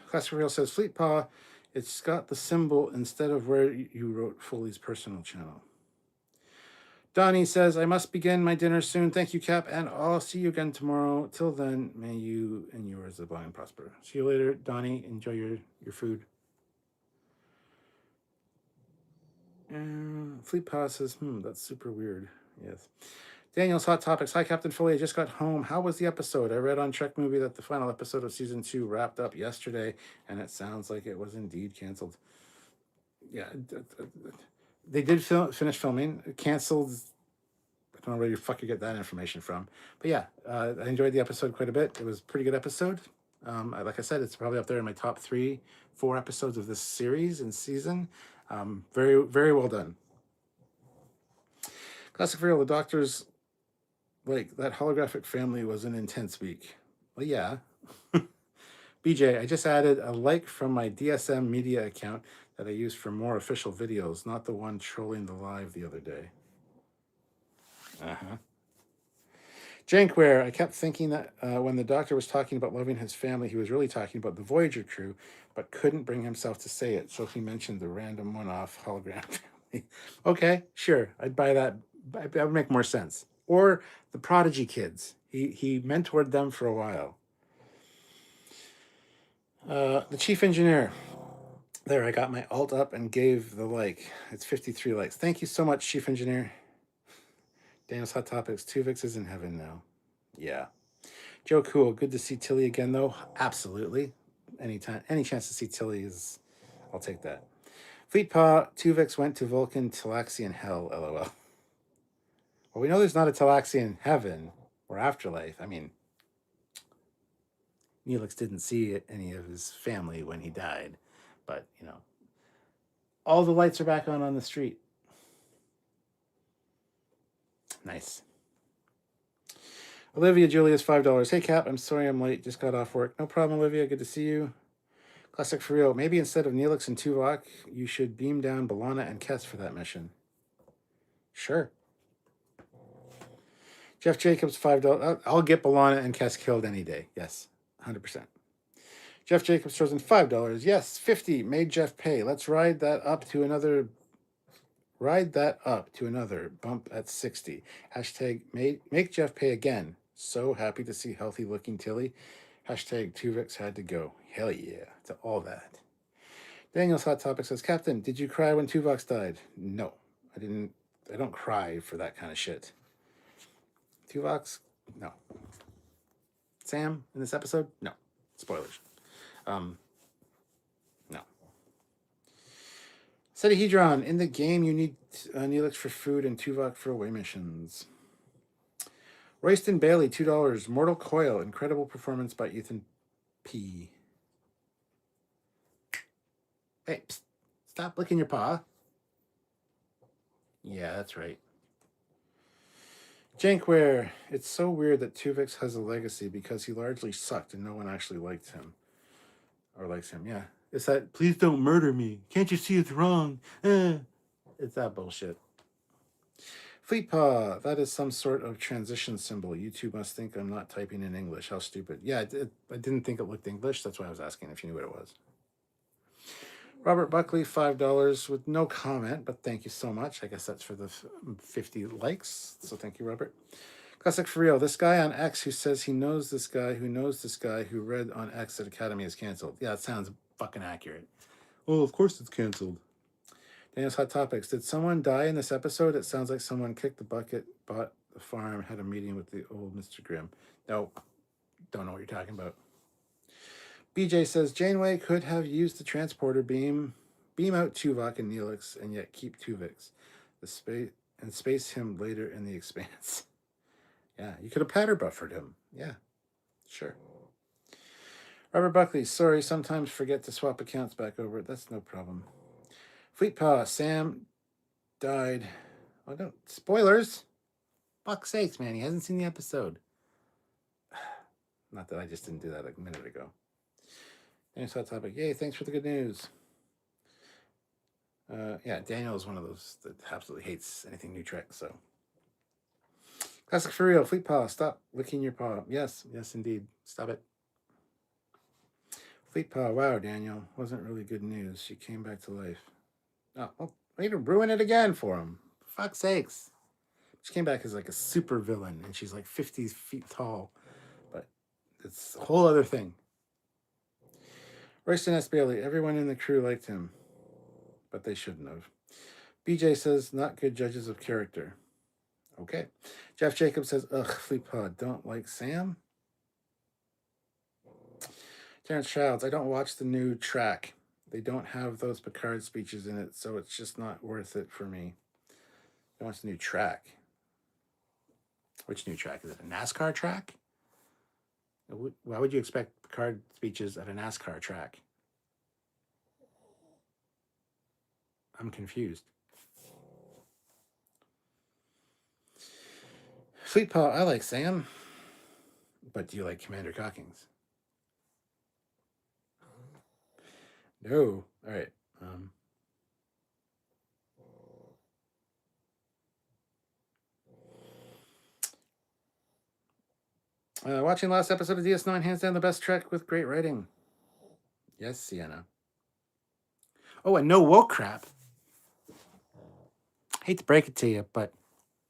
Class for Real says, Fleetpaw, it's got the symbol instead of where you wrote Foley's personal channel. Donnie says, I must begin my dinner soon. Thank you, Cap, and I'll see you again tomorrow. Till then, may you and yours live long and prosper. See you later, Donnie. Enjoy your food. And Fleetpaw says, that's super weird. Yes. Daniel's Hot Topics. Hi, Captain Foley. I just got home. How was the episode? I read on Trek Movie that the final episode of Season 2 wrapped up yesterday, and it sounds like it was indeed canceled. Yeah. They did finish filming. Canceled. I don't know where the fuck you get that information from. But yeah, I enjoyed the episode quite a bit. It was a pretty good episode. Like I said, it's probably up there in my top 3-4 episodes of this series and season. Very, very well done. Classic for real, the Doctor's like, that holographic family was an intense week. Well, yeah. BJ, I just added a like from my DSM media account that I use for more official videos, not the one trolling the live the other day. Jankware, I kept thinking that when the Doctor was talking about loving his family, he was really talking about the Voyager crew, but couldn't bring himself to say it, so he mentioned the random one-off hologram family. Okay, sure, I'd buy that. That would make more sense. Or the Prodigy kids. He mentored them for a while. The chief engineer. There, I got my alt up and gave the like. It's 53 likes. Thank you so much, chief engineer. Daniel's Hot Topics. Tuvix is in heaven now. Yeah. Joe Cool. Good to see Tilly again, though. Absolutely. Anytime, any chance to see Tilly is, I'll take that. Fleetpaw. Tuvix went to Vulcan, Talaxian hell. LOL. Well, we know there's not a Talaxian heaven or afterlife. I mean, Neelix didn't see any of his family when he died, but you know, all the lights are back on the street. Nice. Olivia Julius, $5. Hey, Cap, I'm sorry I'm late. Just got off work. No problem, Olivia. Good to see you. Classic for real. Maybe instead of Neelix and Tuvok, you should beam down B'Elanna and Kes for that mission. Sure. Jeff Jacobs, $5. I'll get B'Elanna and Kes killed any day. Yes, 100%. Jeff Jacobs throws in $5. Yes, 50. Made Jeff pay. Let's ride that up to another. Bump at 60. Hashtag make Jeff pay again. So happy to see healthy looking Tilly. Hashtag Tuvix had to go. Hell yeah to all that. Daniel's Hot Topic says, Captain, did you cry when Tuvok died? No, I didn't. I don't cry for that kind of shit. Tuvok's? No. Sam in this episode? No. Spoilers. No. Cetahedron, in the game you need Neelix for food and Tuvok for away missions. Royston Bailey, $2. Mortal Coil, incredible performance by Ethan P. Hey, psst, stop licking your paw. Yeah, that's right. Jankware, it's so weird that Tuvix has a legacy because he largely sucked and no one actually liked him. Or likes him, yeah. It's that, please don't murder me. Can't you see it's wrong? It's that bullshit. Fleetpaw, that is some sort of transition symbol. You two must think I'm not typing in English. How stupid. Yeah, I didn't think it looked English. That's why I was asking if you knew what it was. Robert Buckley, $5 with no comment, but thank you so much. I guess that's for the 50 likes. So thank you, Robert. Classic for real. This guy on X who says he knows this guy who knows this guy who read on X that Academy is canceled. Yeah, it sounds fucking accurate. Well, of course it's canceled. Daniel's Hot Topics. Did someone die in this episode? It sounds like someone kicked the bucket, bought the farm, had a meeting with the old Mr. Grimm. No, don't know what you're talking about. BJ says Janeway could have used the transporter beam out Tuvok and Neelix, and yet keep Tuvix. Space him later in the Expanse. Yeah, you could have pattern buffered him. Yeah, sure. Robert Buckley, sorry, sometimes forget to swap accounts back over. That's no problem. Fleetpaw, Sam died. Oh, don't. Spoilers. Fuck's sakes, man. He hasn't seen the episode. Not that I just didn't do that a minute ago. Next hot topic. Yay, thanks for the good news. Yeah, Daniel is one of those that absolutely hates anything New Trek, so. Classic for real. Fleetpaw, stop licking your paw. Yes, indeed. Stop it. Fleetpaw, wow, Daniel. Wasn't really good news. She came back to life. Oh, well, way to ruin it again for him. For fuck's sakes. She came back as like a super villain, and she's like 50 feet tall. But it's a whole other thing. Royston S. Bailey, everyone in the crew liked him, but they shouldn't have. BJ says, not good judges of character. Okay. Jeff Jacobs says, ugh, Fleetpaw, don't like Sam? Terrence Childs, I don't watch the new track. They don't have those Picard speeches in it, so it's just not worth it for me. I watch the new track. Which new track? Is it a NASCAR track? Why would you expect Picard speeches at a NASCAR track? I'm confused. Fleetpaw, I like Sam. But do you like Commander Cockings? No. All right. Watching last episode of DS9, hands down the best Trek with great writing. Yes, Sienna. Oh, and no woke crap. Hate to break it to you, but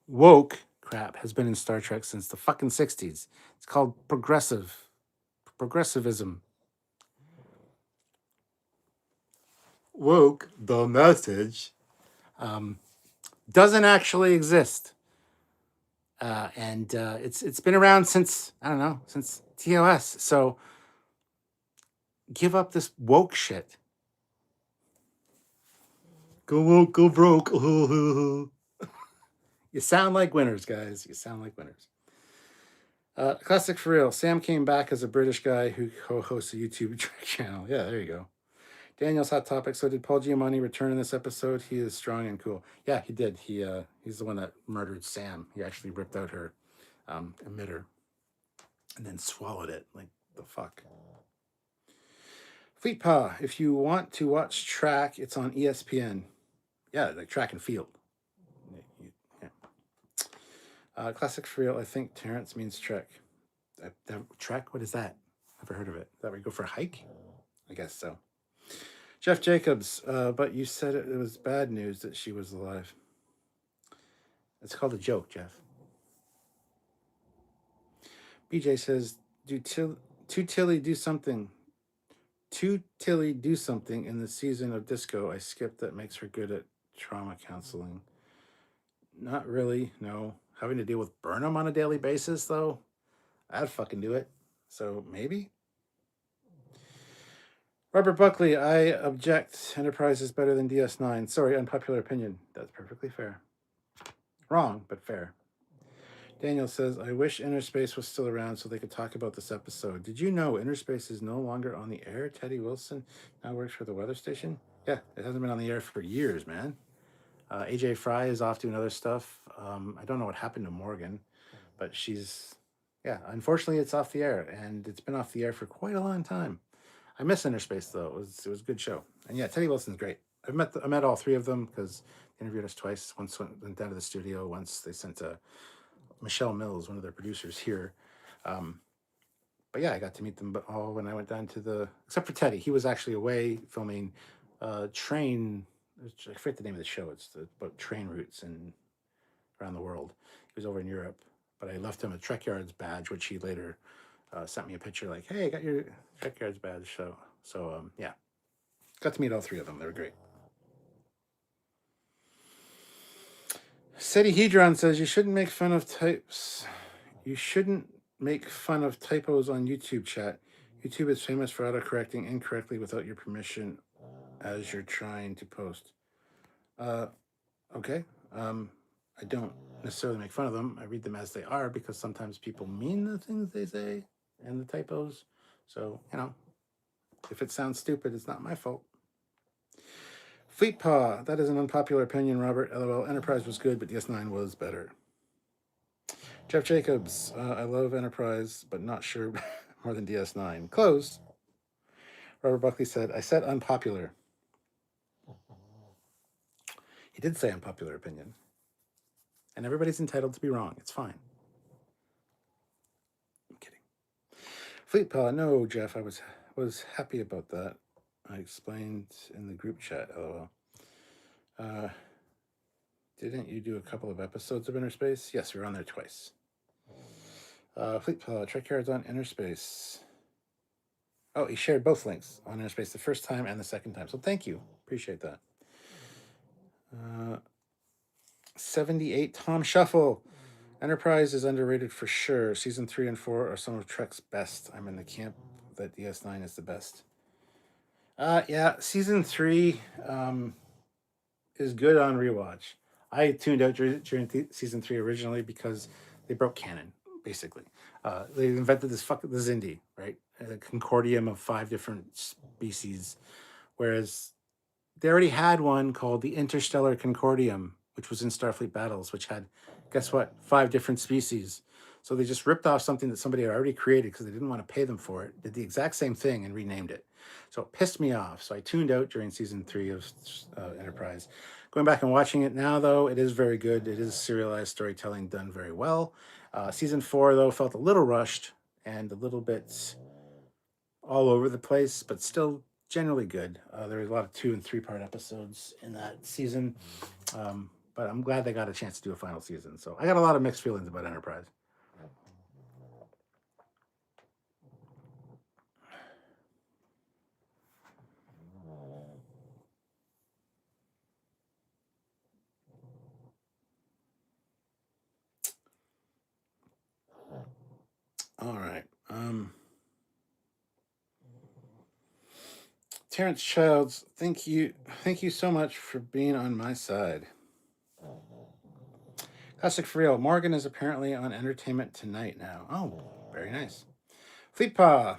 woke crap has been in Star Trek since the fucking 60s. It's called progressivism. Woke, the message, doesn't actually exist. And it's been around since, I don't know, since TOS. So give up this woke shit. Go woke, go broke. You sound like winners, guys. You sound like winners. Classic for real. Sam came back as a British guy who co-hosts a YouTube Trek channel. Yeah, there you go. Daniel's Hot Topic. So did Paul Giamatti return in this episode? He is strong and cool. Yeah, he did. He's the one that murdered Sam. He actually ripped out her emitter. and then swallowed it. Like, the fuck? Fleetpaw, if you want to watch track, it's on ESPN. Yeah, like track and field. Yeah. Classic for real, I think Terrence means trek. Trek? What is that? Never heard of it. Is that where you go for a hike? I guess so. Jeff Jacobs, but you said it was bad news that she was alive. It's called a joke, Jeff. BJ says, to Tilly do something. To Tilly do something in the season of disco I skipped that makes her good at trauma counseling. Not really, no. Having to deal with Burnham on a daily basis, though, I'd fucking do it. So maybe? Robert Buckley, I object. Enterprise is better than DS9. Sorry, unpopular opinion. That's perfectly fair. Wrong, but fair. Daniel says, I wish Inner Space was still around so they could talk about this episode. Did you know Inner Space is no longer on the air? Teddy Wilson now works for the weather station? Yeah, it hasn't been on the air for years, man. AJ Fry is off doing other stuff. I don't know what happened to Morgan, but she's, yeah, unfortunately it's off the air, and it's been off the air for quite a long time. I miss Inner Space, though. It was a good show. And yeah, Teddy Wilson's great. I met all three of them because they interviewed us twice. Once went down to the studio. Once they sent Michelle Mills, one of their producers, here. But yeah, I got to meet them all when I went down to except for Teddy. He was actually away filming Train. I forget the name of the show. It's about train routes around the world. He was over in Europe, but I left him a Trekyards badge, which he later sent me a picture like, hey, I got your Trekyards badge. So yeah, got to meet all three of them. They were great. Seti Hedron says you shouldn't make fun of types. You shouldn't make fun of typos on YouTube chat. YouTube is famous for autocorrecting incorrectly without your permission as you're trying to post. Okay. I don't necessarily make fun of them. I read them as they are because sometimes people mean the things they say and the typos. So, if it sounds stupid, it's not my fault. Fleetpaw, that is an unpopular opinion, Robert. LOL, Enterprise was good, but DS9 was better. Jeff Jacobs, I love Enterprise, but not sure more than DS9. Close. Robert Buckley said, I said unpopular. He did say unpopular opinion. And everybody's entitled to be wrong. It's fine. I'm kidding. Fleetpaw, no, Jeff, I was happy about that. I explained in the group chat, LOL. Didn't you do a couple of episodes of Inner Space? Yes, we were on there twice. Fleetpaw, Trekyards on Inner Space. Oh, he shared both links on Inner Space the first time and the second time. So thank you. Appreciate that. 78, Tom Shuffle. Enterprise is underrated for sure. Season 3 and 4 are some of Trek's best. I'm in the camp that DS9 is the best. Yeah, Season 3 is good on rewatch. I tuned out during Season 3 originally because they broke canon, basically. They invented this Xindi, right? A concordium of 5 different species, whereas they already had one called the Interstellar Concordium, which was in Starfleet Battles, which had, guess what, 5 different species. So they just ripped off something that somebody had already created because they didn't want to pay them for it, did the exact same thing and renamed it. So it pissed me off. So I tuned out during Season 3 of Enterprise. Going back and watching it now, though, it is very good. It is serialized storytelling done very well. Season 4, though, felt a little rushed and a little bit all over the place, but still generally good. There was a lot of 2 and 3 part episodes in that season, but I'm glad they got a chance to do a final season. So I got a lot of mixed feelings about Enterprise. All right. Terrence Childs, thank you so much for being on my side. Classic for real. Morgan is apparently on Entertainment Tonight now. Oh, very nice. Fleetpaw.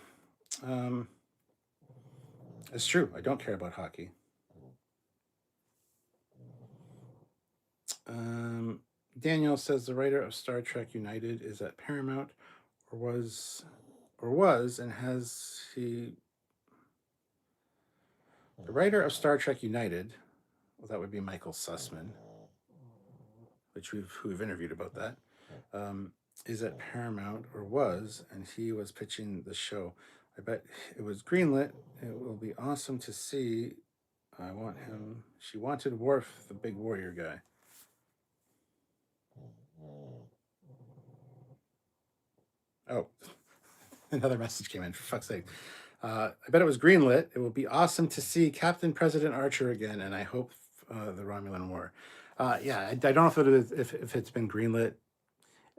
It's true. I don't care about hockey. Daniel says the writer of Star Trek United is at Paramount or was, and has he the writer of Star Trek United? Well, that would be Michael Sussman, which we've interviewed about that. Is at Paramount or was, and he was pitching the show. I bet it was greenlit. It will be awesome to see. I want him. She wanted Worf, the big warrior guy. Oh, another message came in, for fuck's sake. I bet it was greenlit. It will be awesome to see Captain President Archer again, and I hope the Romulan War. Yeah, I don't know if it is, if it's been greenlit.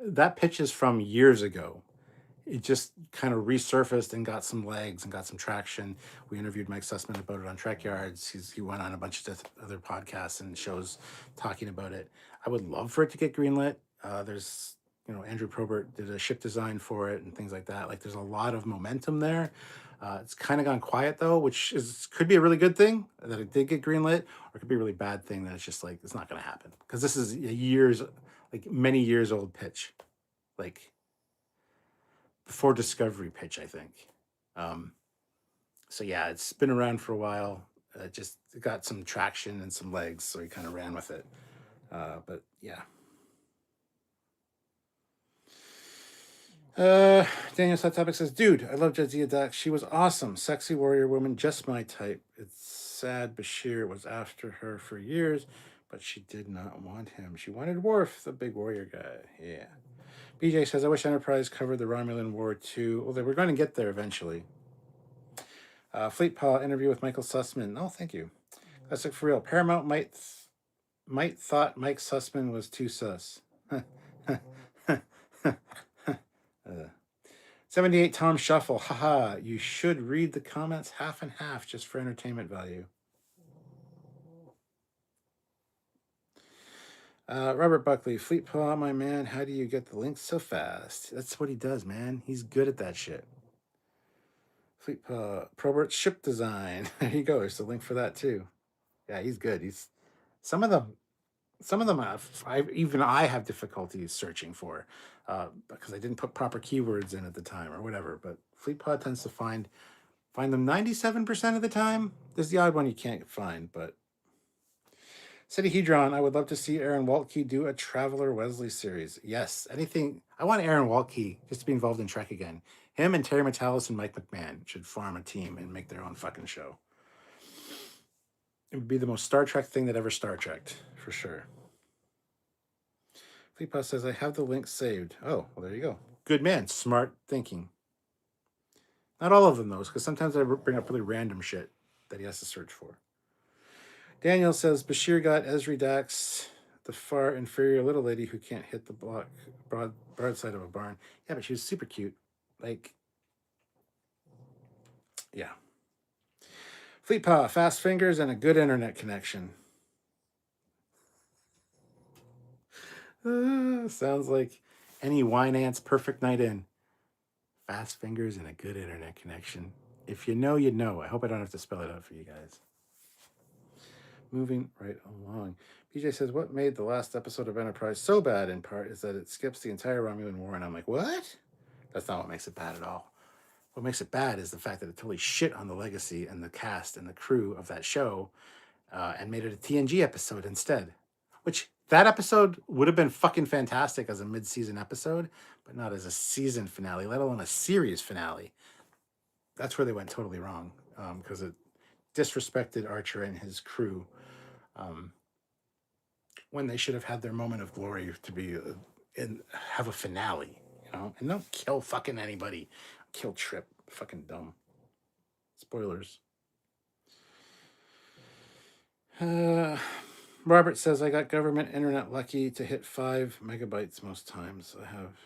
That pitch is from years ago. It just kind of resurfaced and got some legs and got some traction. We interviewed Mike Sussman about it on Trekyards. He went on a bunch of other podcasts and shows talking about it. I would love for it to get greenlit. There's, Andrew Probert did a ship design for it and things like that. Like, there's a lot of momentum there. It's kind of gone quiet though, which could be a really good thing that it did get greenlit, or it could be a really bad thing that it's just like it's not going to happen because this is many years old pitch, like before Discovery pitch, I think. So yeah, it's been around for a while. It got some traction and some legs, so he kind of ran with it. But yeah. Daniel Hot Topic says, dude, I love Jadzia Dax. She was awesome. Sexy warrior woman, just my type. It's sad Bashir was after her for years, but she did not want him. She wanted Worf, the big warrior guy. Yeah. BJ says, I wish Enterprise covered the Romulan War too. Well, they were going to get there eventually. Fleet Paw interview with Michael Sussman. Oh, thank you. Classic for real. Paramount might thought Mike Sussman was too sus. 78 Tom Shuffle. Haha, you should read the comments half and half just for entertainment value. Robert Buckley, Fleet Paw, my man, how do you get the links so fast? That's what he does, man. He's good at that shit. Fleet Paw, Probert's ship design. There you go. There's a link for that too. Yeah, he's good. Some of them I have difficulties searching for because I didn't put proper keywords in at the time or whatever. But FleetPod tends to find them 97% of the time. There's the odd one you can't find, but City Hedron, I would love to see Aaron Waltke do a Traveler Wesley series. Yes, anything. I want Aaron Waltke just to be involved in Trek again. Him and Terry Matalis and Mike McMahon should form a team and make their own fucking show. It would be the most Star Trek thing that ever Star Trekked, for sure. Fleetpaw says, I have the link saved. Oh, well, there you go. Good man. Smart thinking. Not all of them, though, because sometimes I bring up really random shit that he has to search for. Daniel says, Bashir got Esri Dax, the far inferior little lady who can't hit the broadside of a barn. Yeah, but she was super cute. Like, yeah. Fleetpaw, fast fingers, and a good internet connection. Sounds like any wine ant's perfect night in. Fast fingers and a good internet connection. If you know, you know. I hope I don't have to spell it out for you guys. Moving right along. PJ says, what made the last episode of Enterprise so bad in part is that it skips the entire Romulan War. And I'm like, what? That's not what makes it bad at all. What makes it bad is the fact that it totally shit on the legacy and the cast and the crew of that show and made it a TNG episode instead. Which, that episode would have been fucking fantastic as a mid-season episode, but not as a season finale, let alone a series finale. That's where they went totally wrong, because it disrespected Archer and his crew when they should have had their moment of glory to be and have a finale, and don't kill fucking anybody. Kill Trip. Fucking dumb. Spoilers. Robert says, I got government internet lucky to hit 5 megabytes most times. I have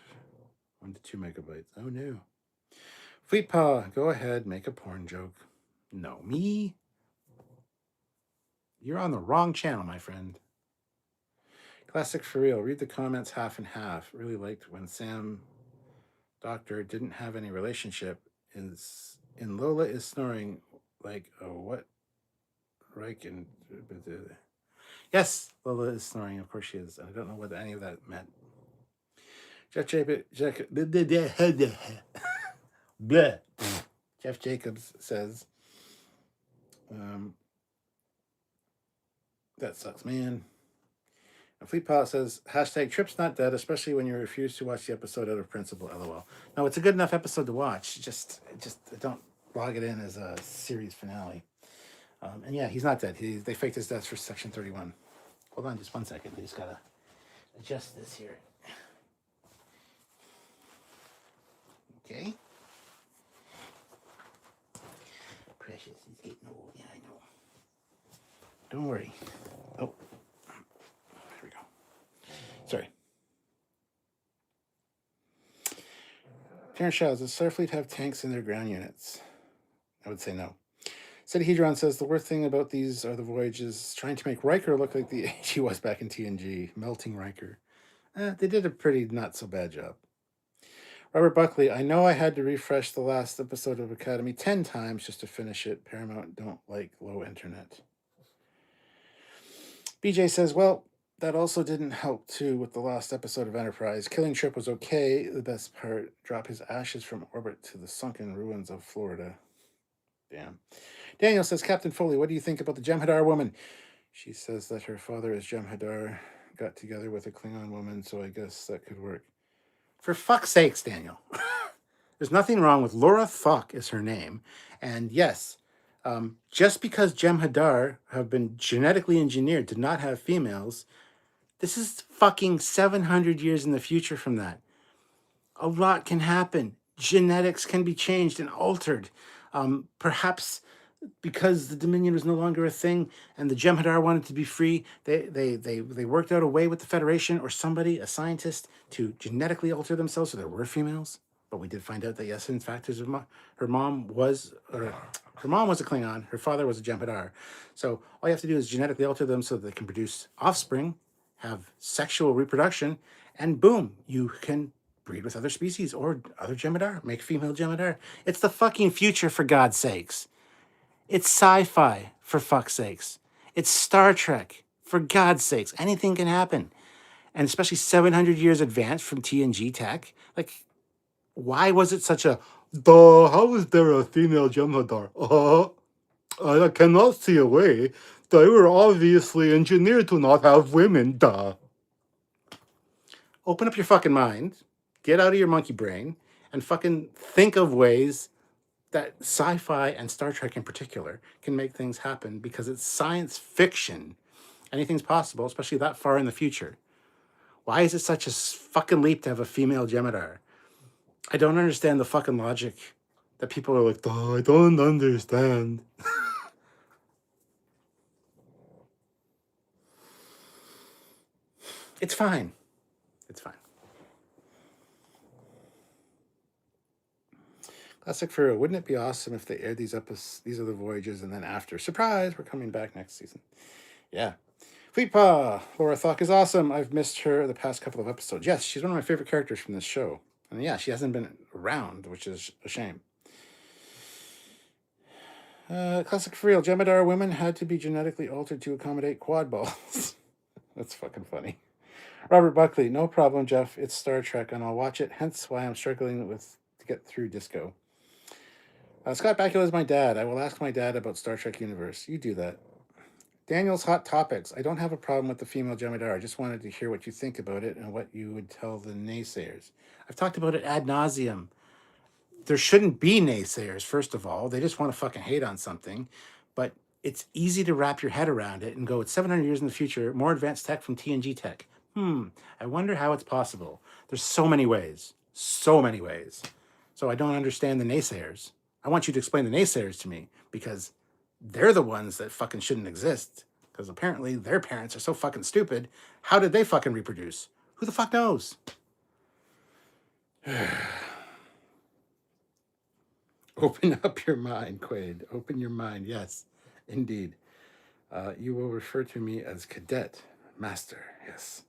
1 to 2 megabytes. Oh no. Fleetpaw, go ahead, make a porn joke. No, me? You're on the wrong channel, my friend. Classic for real. Read the comments half and half. Really liked when Sam Doctor didn't have any relationship. In Lola is snoring like a what? Reich and yes, Lola is snoring. Of course she is. I don't know what any of that meant. Jeff Jacobs says, that sucks, man. And Fleet Pilot says, hashtag Trip's not dead, especially when you refuse to watch the episode out of principle, lol. No, it's a good enough episode to watch. Just don't log it in as a series finale. And yeah, he's not dead. They faked his death for Section 31. Hold on just 1 second. I just gotta adjust this here. Okay. Precious, he's getting old. Yeah, I know. Don't worry. Oh, there we go. Sorry. Terrence Shaw, does Starfleet have tanks in their ground units? I would say no. Hedron says, the worst thing about these are the voyages trying to make Riker look like the age he was back in TNG. Melting Riker. They did a pretty not so bad job. Robert Buckley, I know I had to refresh the last episode of Academy 10 times just to finish it. Paramount don't like low internet. BJ says, well, that also didn't help too with the last episode of Enterprise. Killing Trip was okay. The best part, drop his ashes from orbit to the sunken ruins of Florida. Damn. Daniel says, Captain Foley, what do you think about the Jem'Hadar woman? She says that her father is Jem'Hadar, got together with a Klingon woman, so I guess that could work. For fuck's sakes, Daniel. There's nothing wrong with Laura Fuck is her name. And yes, just because Jem'Hadar have been genetically engineered to not have females, this is fucking 700 years in the future from that. A lot can happen. Genetics can be changed and altered. Perhaps because the Dominion was no longer a thing and the Jem'Hadar wanted to be free, they worked out a way with the Federation or somebody, a scientist, to genetically alter themselves so there were females. But we did find out that yes, in fact, her mom was a Klingon, her father was a Jem'Hadar. So all you have to do is genetically alter them so that they can produce offspring, have sexual reproduction, and boom, you can breed with other species or other Jem'Hadar, make female Jem'Hadar. It's the fucking future, for God's sakes. It's sci-fi, for fuck's sakes. It's Star Trek, for God's sakes. Anything can happen. And especially 700 years advanced from TNG tech. Like, why was it such a, duh, how is there a female Jem'Hadar? I cannot see a way. They were obviously engineered to not have women, duh. Open up your fucking mind, get out of your monkey brain, and fucking think of ways that sci-fi and Star Trek in particular can make things happen, because it's science fiction. Anything's possible, especially that far in the future. Why is it such a fucking leap to have a female Jem'Hadar? I don't understand the fucking logic that people are like, oh, I don't understand. It's fine. It's fine. Classic Furrow, wouldn't it be awesome if they aired these episodes, these are the Voyages, and then after, surprise, we're coming back next season. Yeah. Fleetpaw, Laura Thok is awesome. I've missed her the past couple of episodes. Yes, she's one of my favorite characters from this show. And yeah, she hasn't been around, which is a shame. Classic for real, Jem'Hadar women had to be genetically altered to accommodate quad balls. That's fucking funny. Robert Buckley, no problem, Jeff. It's Star Trek, and I'll watch it. Hence why I'm struggling to get through Disco. Scott Bakula is my dad. I will ask my dad about Star Trek Universe. You do that. Daniel's Hot Topics. I don't have a problem with the female Jem'Hadar. I just wanted to hear what you think about it and what you would tell the naysayers. I've talked about it ad nauseum. There shouldn't be naysayers, first of all. They just want to fucking hate on something. But it's easy to wrap your head around it and go, it's 700 years in the future, more advanced tech from TNG tech. I wonder how it's possible. There's so many ways. So many ways. So I don't understand the naysayers. I want you to explain the naysayers to me, because they're the ones that fucking shouldn't exist. Because apparently their parents are so fucking stupid. How did they fucking reproduce? Who the fuck knows? Open up your mind, Quaid. Open your mind. Yes, indeed. You will refer to me as Cadet Master. Yes.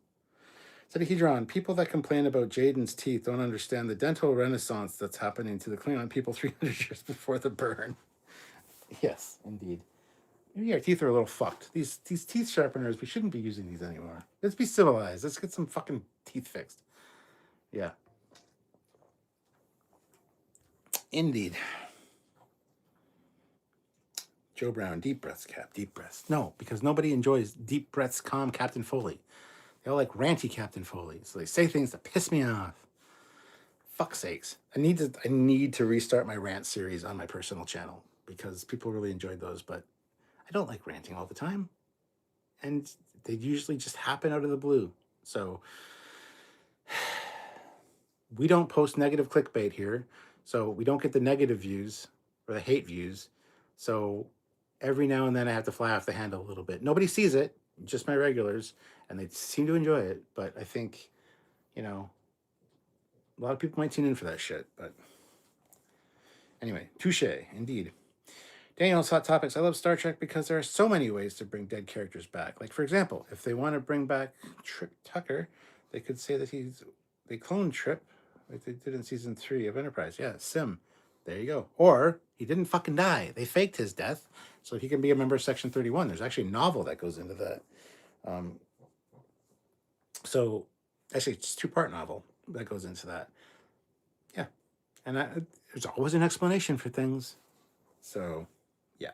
Hedron, people that complain about Jaden's teeth don't understand the dental renaissance that's happening to the Klingon people 300 years before the burn. Yes, indeed. Maybe our teeth are a little fucked. These teeth sharpeners, we shouldn't be using these anymore. Let's be civilized. Let's get some fucking teeth fixed. Yeah. Indeed. Joe Brown, deep breaths, Cap, deep breaths. No, because nobody enjoys deep breaths, calm Captain Foley. They all like ranty Captain Foley. So they say things that piss me off. Fuck's sakes. I need to restart my rant series on my personal channel because people really enjoyed those, but I don't like ranting all the time. And they usually just happen out of the blue. So we don't post negative clickbait here. So we don't get the negative views or the hate views. So every now and then I have to fly off the handle a little bit. Nobody sees it, just my regulars, and they seem to enjoy it. But I think, you know, a lot of people might tune in for that shit. But anyway, touche, indeed. Daniel's Hot Topics. I love Star Trek because there are so many ways to bring dead characters back. Like, for example, if they want to bring back Trip Tucker, they could say that they cloned Trip, like they did in season 3 of Enterprise. Yeah, Sim. There you go. Or he didn't fucking die. They faked his death so he can be a member of Section 31. There's actually a novel that goes into that. So, actually, it's a 2-part novel that goes into that. Yeah. And there's always an explanation for things. So, yeah.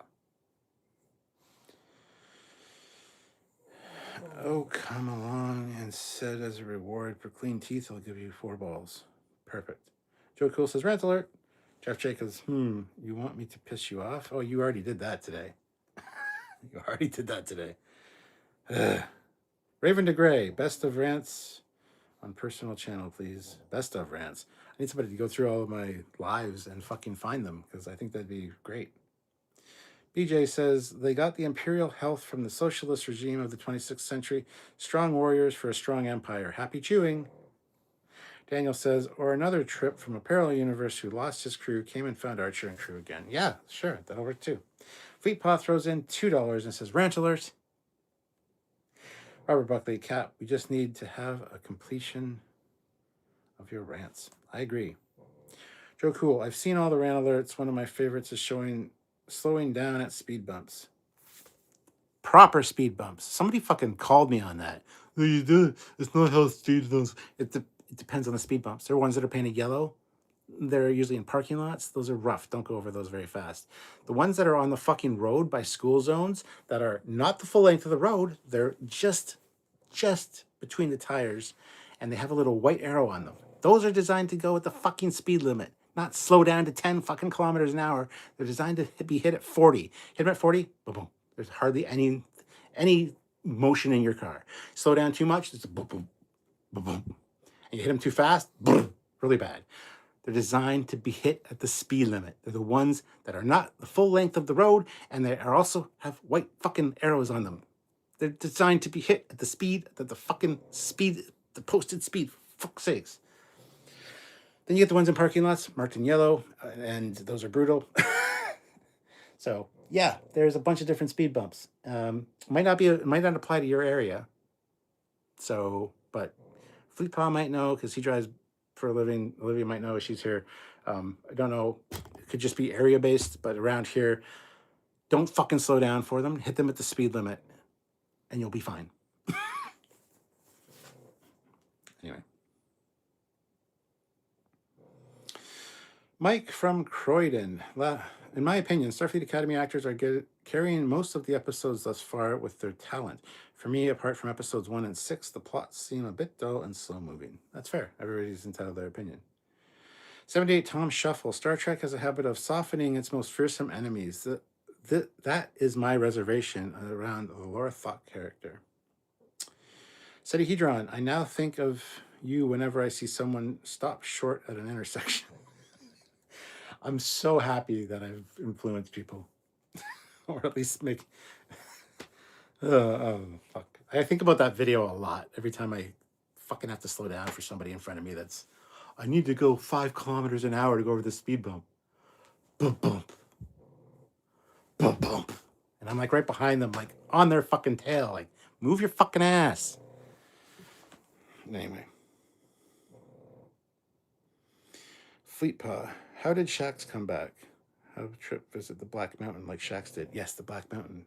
Oh, come along and said as a reward for clean teeth, I'll give you 4 balls. Perfect. Joe Cool says, rant alert. Jeff Jacobs, you want me to piss you off? Oh, you already did that today. You already did that today. Raven DeGray, best of rants on personal channel, please. Best of rants. I need somebody to go through all of my lives and fucking find them because I think that'd be great. BJ says, they got the imperial health from the socialist regime of the 26th century. Strong warriors for a strong empire. Happy chewing. Daniel says, or another Trip from a parallel universe who lost his crew, came and found Archer and crew again. Yeah, sure, that'll work too. Fleetpaw throws in $2 and says, rant alert. Robert Buckley, Cap, we just need to have a completion of your rants. I agree. Joe Cool, I've seen all the rant alerts. One of my favorites is slowing down at speed bumps. Proper speed bumps. Somebody fucking called me on that. No, you do. It's not how speed bumps. It depends on the speed bumps. There are ones that are painted yellow. They're usually in parking lots. Those are rough. Don't go over those very fast. The ones that are on the fucking road by school zones that are not the full length of the road, they're just between the tires, and they have a little white arrow on them. Those are designed to go at the fucking speed limit, not slow down to 10 fucking kilometers an hour. They're designed to be hit at 40. Hit them at 40, boom, boom. There's hardly any motion in your car. Slow down too much, it's a boom, boom, boom, boom. And you hit them too fast, boom, really bad. They're designed to be hit at the speed limit. They're the ones that are not the full length of the road, and they are also have white fucking arrows on them. They're designed to be hit at the speed, the posted speed, for fuck's sakes. Then you get the ones in parking lots, marked in yellow, and those are brutal. So, yeah, there's a bunch of different speed bumps. Might not apply to your area. So, but Fleetpaw might know because he drives for a living. Olivia might know she's here. I don't know. It could just be area based, but around here, don't fucking slow down for them. Hit them at the speed limit, and you'll be fine. Anyway. Mike from Croydon. In my opinion, Starfleet Academy actors are carrying most of the episodes thus far with their talent. For me, apart from episodes 1 and 6, the plots seem a bit dull and slow-moving. That's fair. Everybody's entitled to their opinion. 78 Tom Shuffle. Star Trek has a habit of softening its most fearsome enemies. That is my reservation around the Laura Thought character. Sedihedron. I now think of you whenever I see someone stop short at an intersection. I'm so happy that I've influenced people. Or at least make... fuck. I think about that video a lot. Every time I fucking have to slow down for somebody in front of me that's... I need to go 5 kilometers an hour to go over the speed bump. Bump, bump. Bump, bump. And I'm like right behind them, like on their fucking tail. Like, move your fucking ass. Anyway. Fleetpaw. How did Shax come back? How did Trip visit the Black Mountain like Shax did? Yes, the Black Mountain.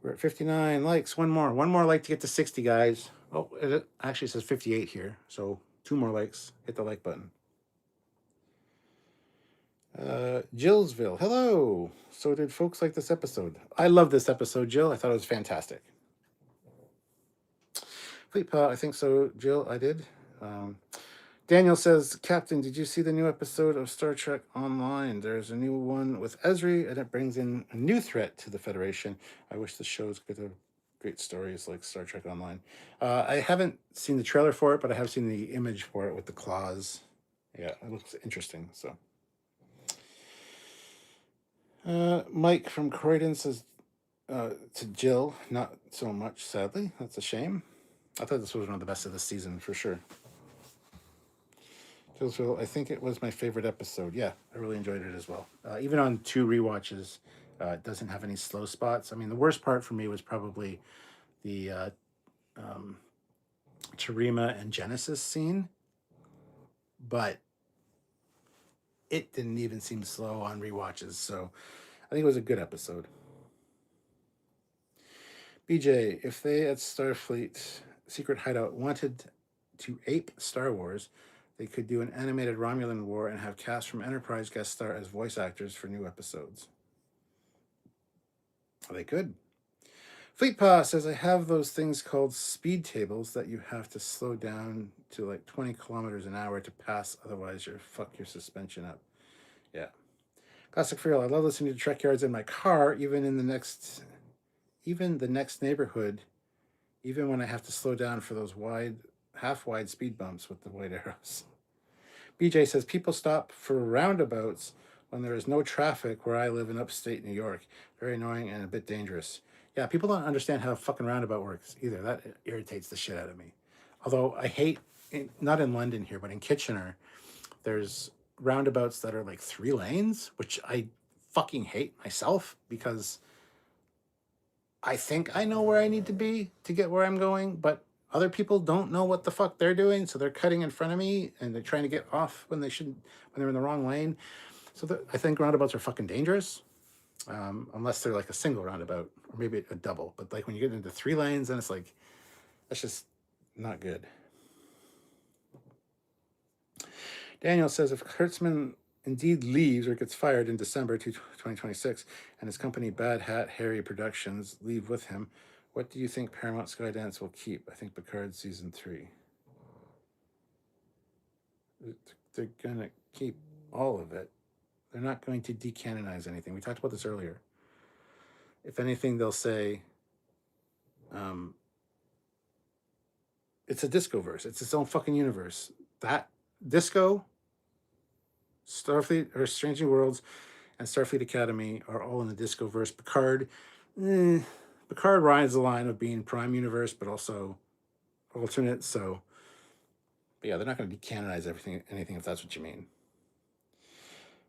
We're at 59 likes. One more like to get to 60, guys. Oh, it actually says 58 here. So 2 more likes. Hit the like button. Jillsville, hello. So did folks like this episode? I love this episode, Jill. I thought it was fantastic. Fleetpaw, I think so, Jill. I did. Um, Daniel says, Captain, did you see the new episode of Star Trek Online? There's a new one with Esri, and it brings in a new threat to the Federation. I wish the shows could have great stories like Star Trek Online. I haven't seen the trailer for it, but I have seen the image for it with the claws. Yeah, it looks interesting. So, Mike from Croydon says to Jill, not so much, sadly. That's a shame. I thought this was one of the best of the season for sure. Jillsville, I think it was my favorite episode. Yeah, I really enjoyed it as well. Even on 2 rewatches, it doesn't have any slow spots. I mean, the worst part for me was probably the um, Tarima and Genesis scene, but it didn't even seem slow on rewatches. So I think it was a good episode. BJ, if they at Starfleet Secret Hideout wanted to ape Star Wars, they could do an animated Romulan war and have cast from Enterprise guest star as voice actors for new episodes. They could. Fleetpaw says, I have those things called speed tables that you have to slow down to like 20 kilometers an hour to pass, otherwise you fuck your suspension up. Yeah. Classic Friel, I love listening to Trekyards in my car, even the next neighborhood, even when I have to slow down for those half wide speed bumps with the white arrows. BJ says, people stop for roundabouts when there is no traffic where I live in upstate New York. Very annoying and a bit dangerous. Yeah, people don't understand how a fucking roundabout works either. That irritates the shit out of me. Although I hate, not in London here, but in Kitchener, there's roundabouts that are like 3 lanes, which I fucking hate myself because I think I know where I need to be to get where I'm going, but other people don't know what the fuck they're doing, so they're cutting in front of me and they're trying to get off when when they're in the wrong lane. So I think roundabouts are fucking dangerous, unless they're like a single roundabout or maybe a double. But like when you get into 3 lanes, then it's like that's just not good. Daniel says if Kurtzman indeed leaves or gets fired in December 2026 and his company Bad Hat Harry Productions leave with him, what do you think Paramount Skydance will keep? I think Picard season 3. They're going to keep all of it. They're not going to decanonize anything. We talked about this earlier. If anything, they'll say it's a Discoverse. It's its own fucking universe. That Disco, Starfleet, or Strange New Worlds, and Starfleet Academy are all in the Discoverse. Picard rides the line of being Prime Universe, but also alternate. So, but yeah, they're not going to decanonize anything if that's what you mean.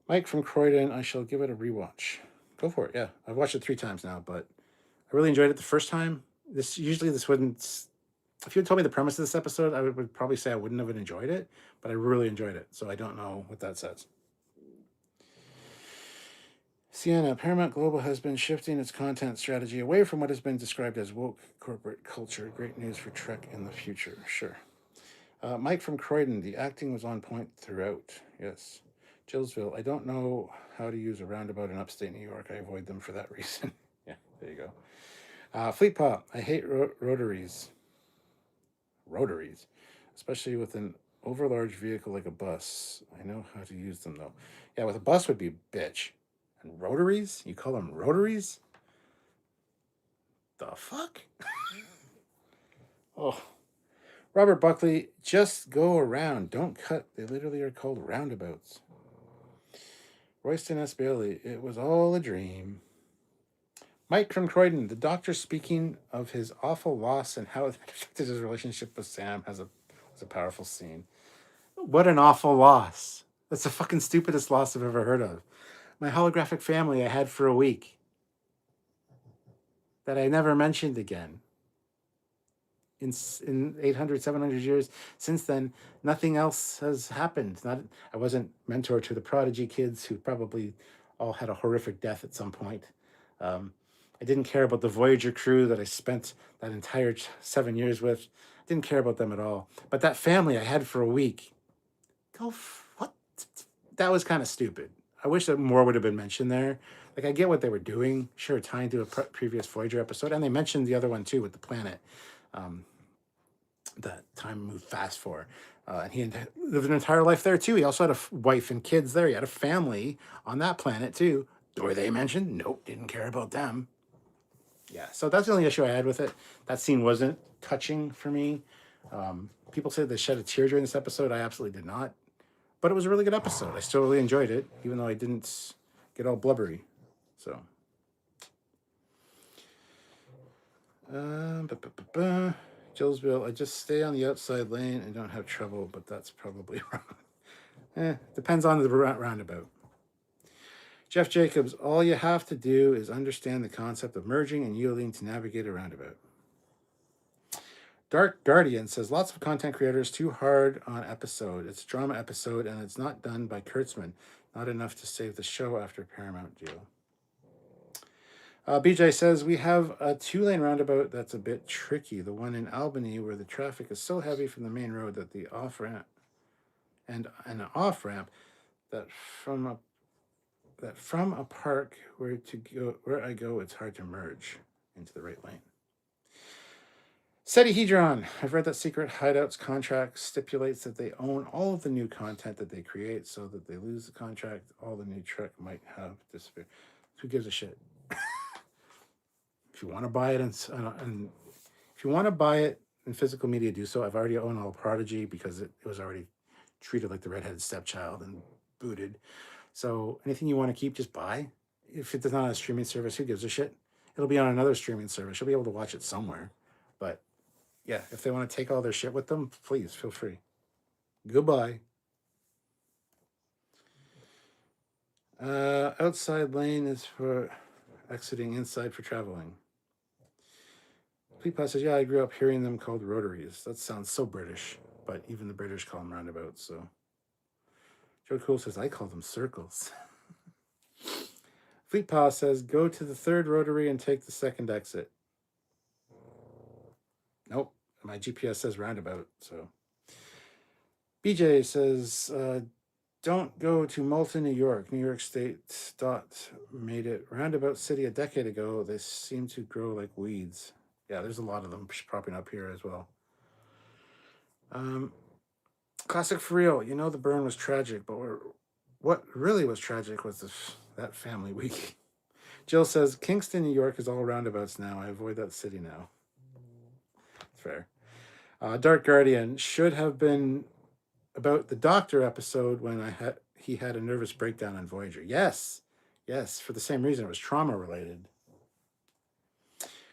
Mike from Croydon, I shall give it a rewatch. Go for it. Yeah, I've watched it 3 times now, but I really enjoyed it the first time. This wouldn't. If you had told me the premise of this episode, I would probably say I wouldn't have enjoyed it, but I really enjoyed it. So I don't know what that says. Sienna, Paramount Global has been shifting its content strategy away from what has been described as woke corporate culture. Great news for Trek in the future. Sure. Mike from Croydon, the acting was on point throughout. Yes. Jillsville, I don't know how to use a roundabout in upstate New York. I avoid them for that reason. Yeah, there you go. Fleetpaw, I hate rotaries. Rotaries, especially with an overlarge vehicle like a bus. I know how to use them though. Yeah, with a bus would be bitch. And rotaries? You call them rotaries? The fuck? Oh. Robert Buckley, just go around. Don't cut. They literally are called roundabouts. Royston S. Bailey, it was all a dream. Mike from Croydon, the doctor speaking of his awful loss and how it affected his relationship with Sam was a powerful scene. What an awful loss. That's the fucking stupidest loss I've ever heard of. My holographic family I had for a week that I never mentioned again. In 800, 700 years since then, nothing else has happened. I wasn't mentor to the prodigy kids who probably all had a horrific death at some point. I didn't care about the Voyager crew that I spent that entire 7 years with. Didn't care about them at all. But that family I had for a week, what? That was kind of stupid. I wish that more would have been mentioned there. Like, I get what they were doing. Sure, tying to a previous Voyager episode. And they mentioned the other one, too, with the planet. That time moved fast for. And he lived an entire life there, too. He also had a wife and kids there. He had a family on that planet, too. Were they mentioned? Nope, didn't care about them. Yeah, so that's the only issue I had with it. That scene wasn't touching for me. People said they shed a tear during this episode. I absolutely did not. But it was a really good episode. I still really enjoyed it, even though I didn't get all blubbery. So. Jillsville, I just stay on the outside lane and don't have trouble, but that's probably wrong. Depends on the roundabout. Jeff Jacobs, all you have to do is understand the concept of merging and yielding to navigate a roundabout. Dark Guardian says, lots of content creators too hard on episode. It's a drama episode and it's not done by Kurtzman. Not enough to save the show after Paramount deal. BJ says, we have a 2-lane roundabout that's a bit tricky. The one in Albany where the traffic is so heavy from the main road that the off-ramp and an off-ramp that from a park where I go, it's hard to merge into the right lane. Hedron, I've read that Secret Hideout's contract stipulates that they own all of the new content that they create, so that they lose the contract, all the new Trek might have disappeared. Who gives a shit? If you want to buy it and if you want to buy it in physical media, do so. I've already owned all Prodigy because it was already treated like the redheaded stepchild and booted. So anything you want to keep, just buy. If it's not on a streaming service, who gives a shit? It'll be on another streaming service. You'll be able to watch it somewhere. But yeah, if they want to take all their shit with them, please feel free. Goodbye. Outside lane is for exiting, inside for traveling. Fleetpaw says, yeah, I grew up hearing them called rotaries. That sounds so British, but even the British call them roundabouts, so. Joe Cool says, I call them circles. Fleetpaw says, go to the 3rd rotary and take the 2nd exit. Nope, my GPS says roundabout, so. BJ says, don't go to Malta, New York. New York State dot made it roundabout city a decade ago. They seem to grow like weeds. Yeah, there's a lot of them popping up here as well. Classic for real. You know the burn was tragic, but what really was tragic was that family week. Jill says, Kingston, New York is all roundabouts now. I avoid that city now. Fair. Dark Guardian should have been about the Doctor episode when he had a nervous breakdown on Voyager. Yes, for the same reason. It was trauma related.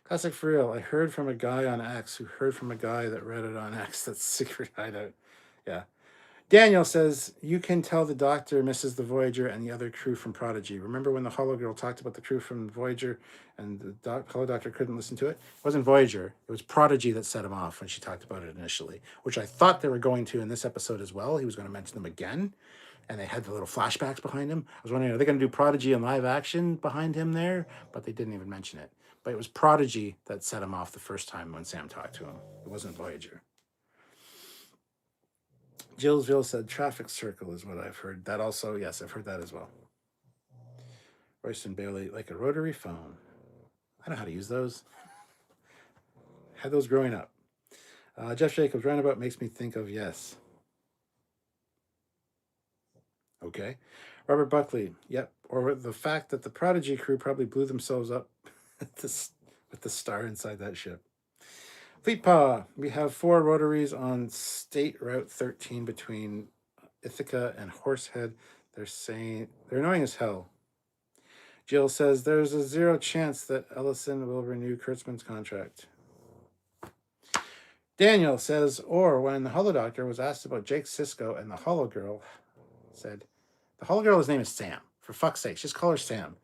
Classic for real. I heard from a guy on X who heard from a guy that read it on X. That's Secret Hideout. Yeah. Daniel says, you can tell the Doctor misses the Voyager and the other crew from Prodigy. Remember when the Holo Girl talked about the crew from Voyager and the Holo Doctor couldn't listen to it? It wasn't Voyager. It was Prodigy that set him off when she talked about it initially, which I thought they were going to in this episode as well. He was going to mention them again, and they had the little flashbacks behind him. I was wondering, are they going to do Prodigy in live action behind him there? But they didn't even mention it. But it was Prodigy that set him off the first time when Sam talked to him. It wasn't Voyager. Jillsville said traffic circle is what I've heard. That also, yes, I've heard that as well. Royston Bailey, like a rotary phone. I don't know how to use those. Had those growing up. Jeff Jacobs, roundabout makes me think of yes. Okay. Robert Buckley, yep. Or the fact that the Prodigy crew probably blew themselves up with the star inside that ship. Fleetpaw, we have 4 rotaries on State Route 13 between Ithaca and Horsehead. They're annoying as hell. Jill says there's a 0 chance that Ellison will renew Kurtzman's contract. Daniel says, or when the Holodoctor was asked about Jake Sisko and the Hologirl said, the Hologirl's name is Sam. For fuck's sake, just call her Sam.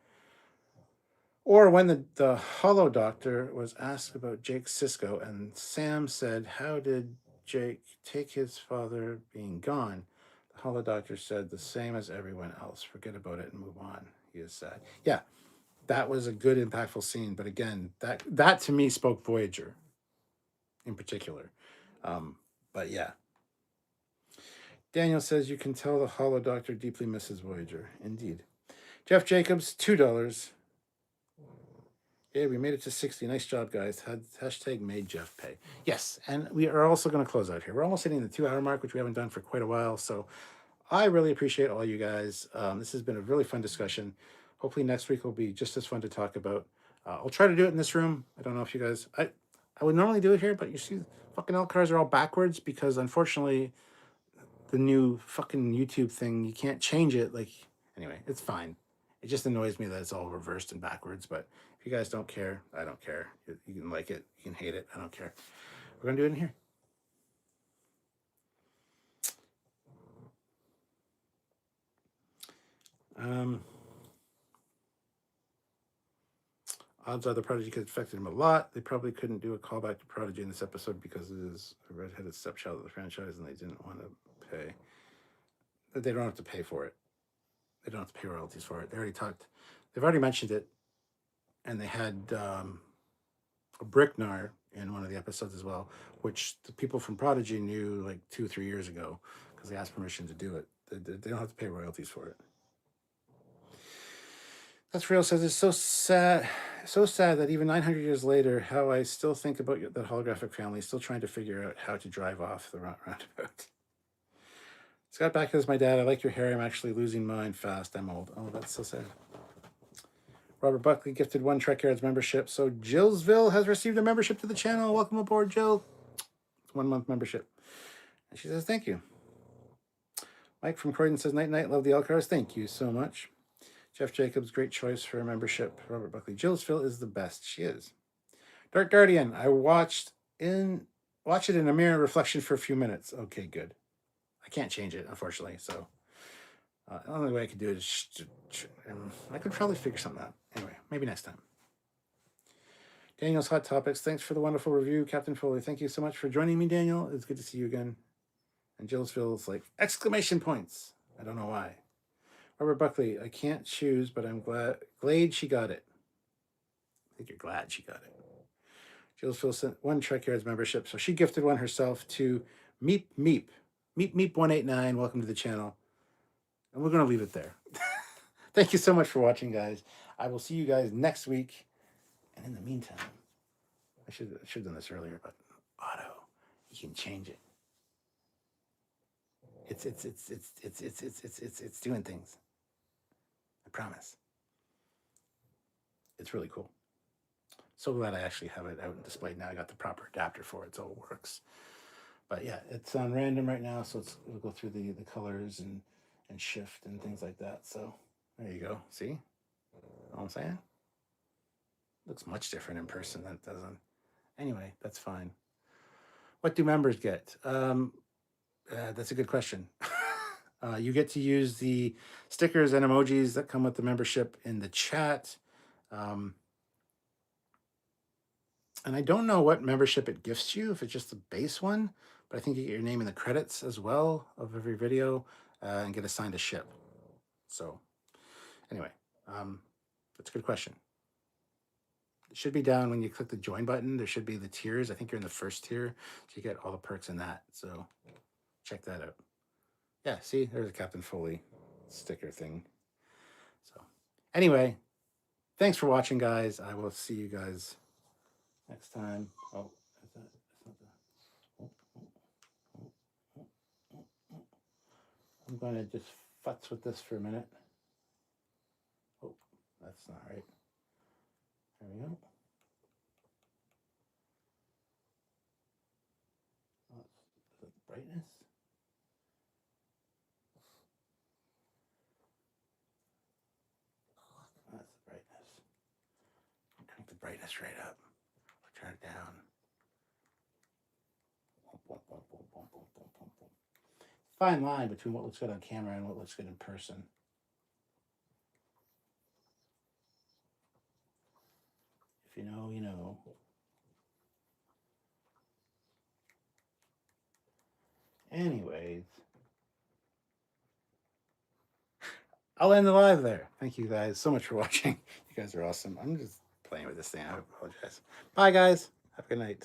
Or when the Holodoctor was asked about Jake Sisko and Sam said, how did Jake take his father being gone? The Holodoctor said, the same as everyone else. Forget about it and move on. He is sad. Yeah, that was a good, impactful scene. But again, that to me spoke Voyager in particular. But yeah. Daniel says you can tell the Hollow Doctor deeply misses Voyager. Indeed. Jeff Jacobs, $2. Yeah, we made it to 60. Nice job, guys. Hashtag made Jeff pay. Yes, and we are also going to close out here. We're almost hitting the 2-hour mark, which we haven't done for quite a while. So I really appreciate all you guys. This has been a really fun discussion. Hopefully next week will be just as fun to talk about. I'll try to do it in this room. I don't know if you guys... I would normally do it here, but you see, fucking L cars are all backwards because unfortunately the new fucking YouTube thing, you can't change it. Like, anyway, it's fine. It just annoys me that it's all reversed and backwards. But if you guys don't care, I don't care. You can like it, you can hate it. I don't care. We're going to do it in here. Odds are the Prodigy could affected him a lot. They probably couldn't do a callback to Prodigy in this episode because it is a redheaded stepchild of the franchise and they didn't want to pay. They don't have to pay for it. They don't have to pay royalties for it. They've already mentioned it. And they had a Bricknar in one of the episodes as well, which the people from Prodigy knew like 2-3 years ago because they asked permission to do it. They don't have to pay royalties for it. That's real. Says it's so sad that even 900 years later, how I still think about that holographic family, still trying to figure out how to drive off the roundabout. Scott Back is my dad. I like your hair. I'm actually losing mine fast. I'm old. Oh, that's so sad. Robert Buckley gifted 1 Trekyards membership. So Jillsville has received a membership to the channel. Welcome aboard, Jill. It's 1 month membership. And she says, thank you. Mike from Croydon says, night, night. Love the L-Cars. Thank you so much. Jeff Jacobs, great choice for a membership. Robert Buckley, Jillsville is the best. She is. Dark Guardian, I watch it in a mirror reflection for a few minutes. Okay, good. I can't change it, unfortunately. So the only way I could do it is I could probably figure something out. Anyway, maybe next time. Daniel's Hot Topics. Thanks for the wonderful review, Captain Foley. Thank you so much for joining me, Daniel. It's good to see you again. And Jillsville's like, exclamation points. I don't know why. Robert Buckley, I can't choose, but I'm glad she got it. I think you're glad she got it. Jillsville sent 1 Trekyards membership, so she gifted 1 herself to Meep 189. Welcome to the channel. And we're going to leave it there. Thank you so much for watching, guys. I will see you guys next week. And in the meantime, I should have done this earlier, but auto, you can change it. It's doing things. I promise. It's really cool. So glad I actually have it out and displayed now. I got the proper adapter for it, so it works. But yeah, it's on random right now, so it'll go through the colors and shift and things like that. So there you go. See? Know what I'm saying? Looks much different in person than it does on. Anyway, that's fine. What do members get? That's a good question. You get to use the stickers and emojis that come with the membership in the chat. And I don't know what membership it gifts you, if it's just the base one, but I think you get your name in the credits as well of every video and get assigned a ship. So anyway, that's a good question. It should be down when you click the join button. There should be the tiers. I think you're in the first tier, so you get all the perks in that. So check that out. Yeah, see, there's a Captain Foley sticker thing. So anyway, thanks for watching, guys. I will see you guys next time. Oh, is that, that's not the, I'm going to just futz with this for a minute. Oh, that's not right. There we go. Oh, is it brightness? That's the brightness. Crank the brightness right up. Or turn it down. Fine line between what looks good on camera and what looks good in person. If you know, you know. Anyways, I'll end the live there. Thank you guys so much for watching. You guys are awesome. I'm just playing with this thing. I apologize. Bye, guys. Have a good night.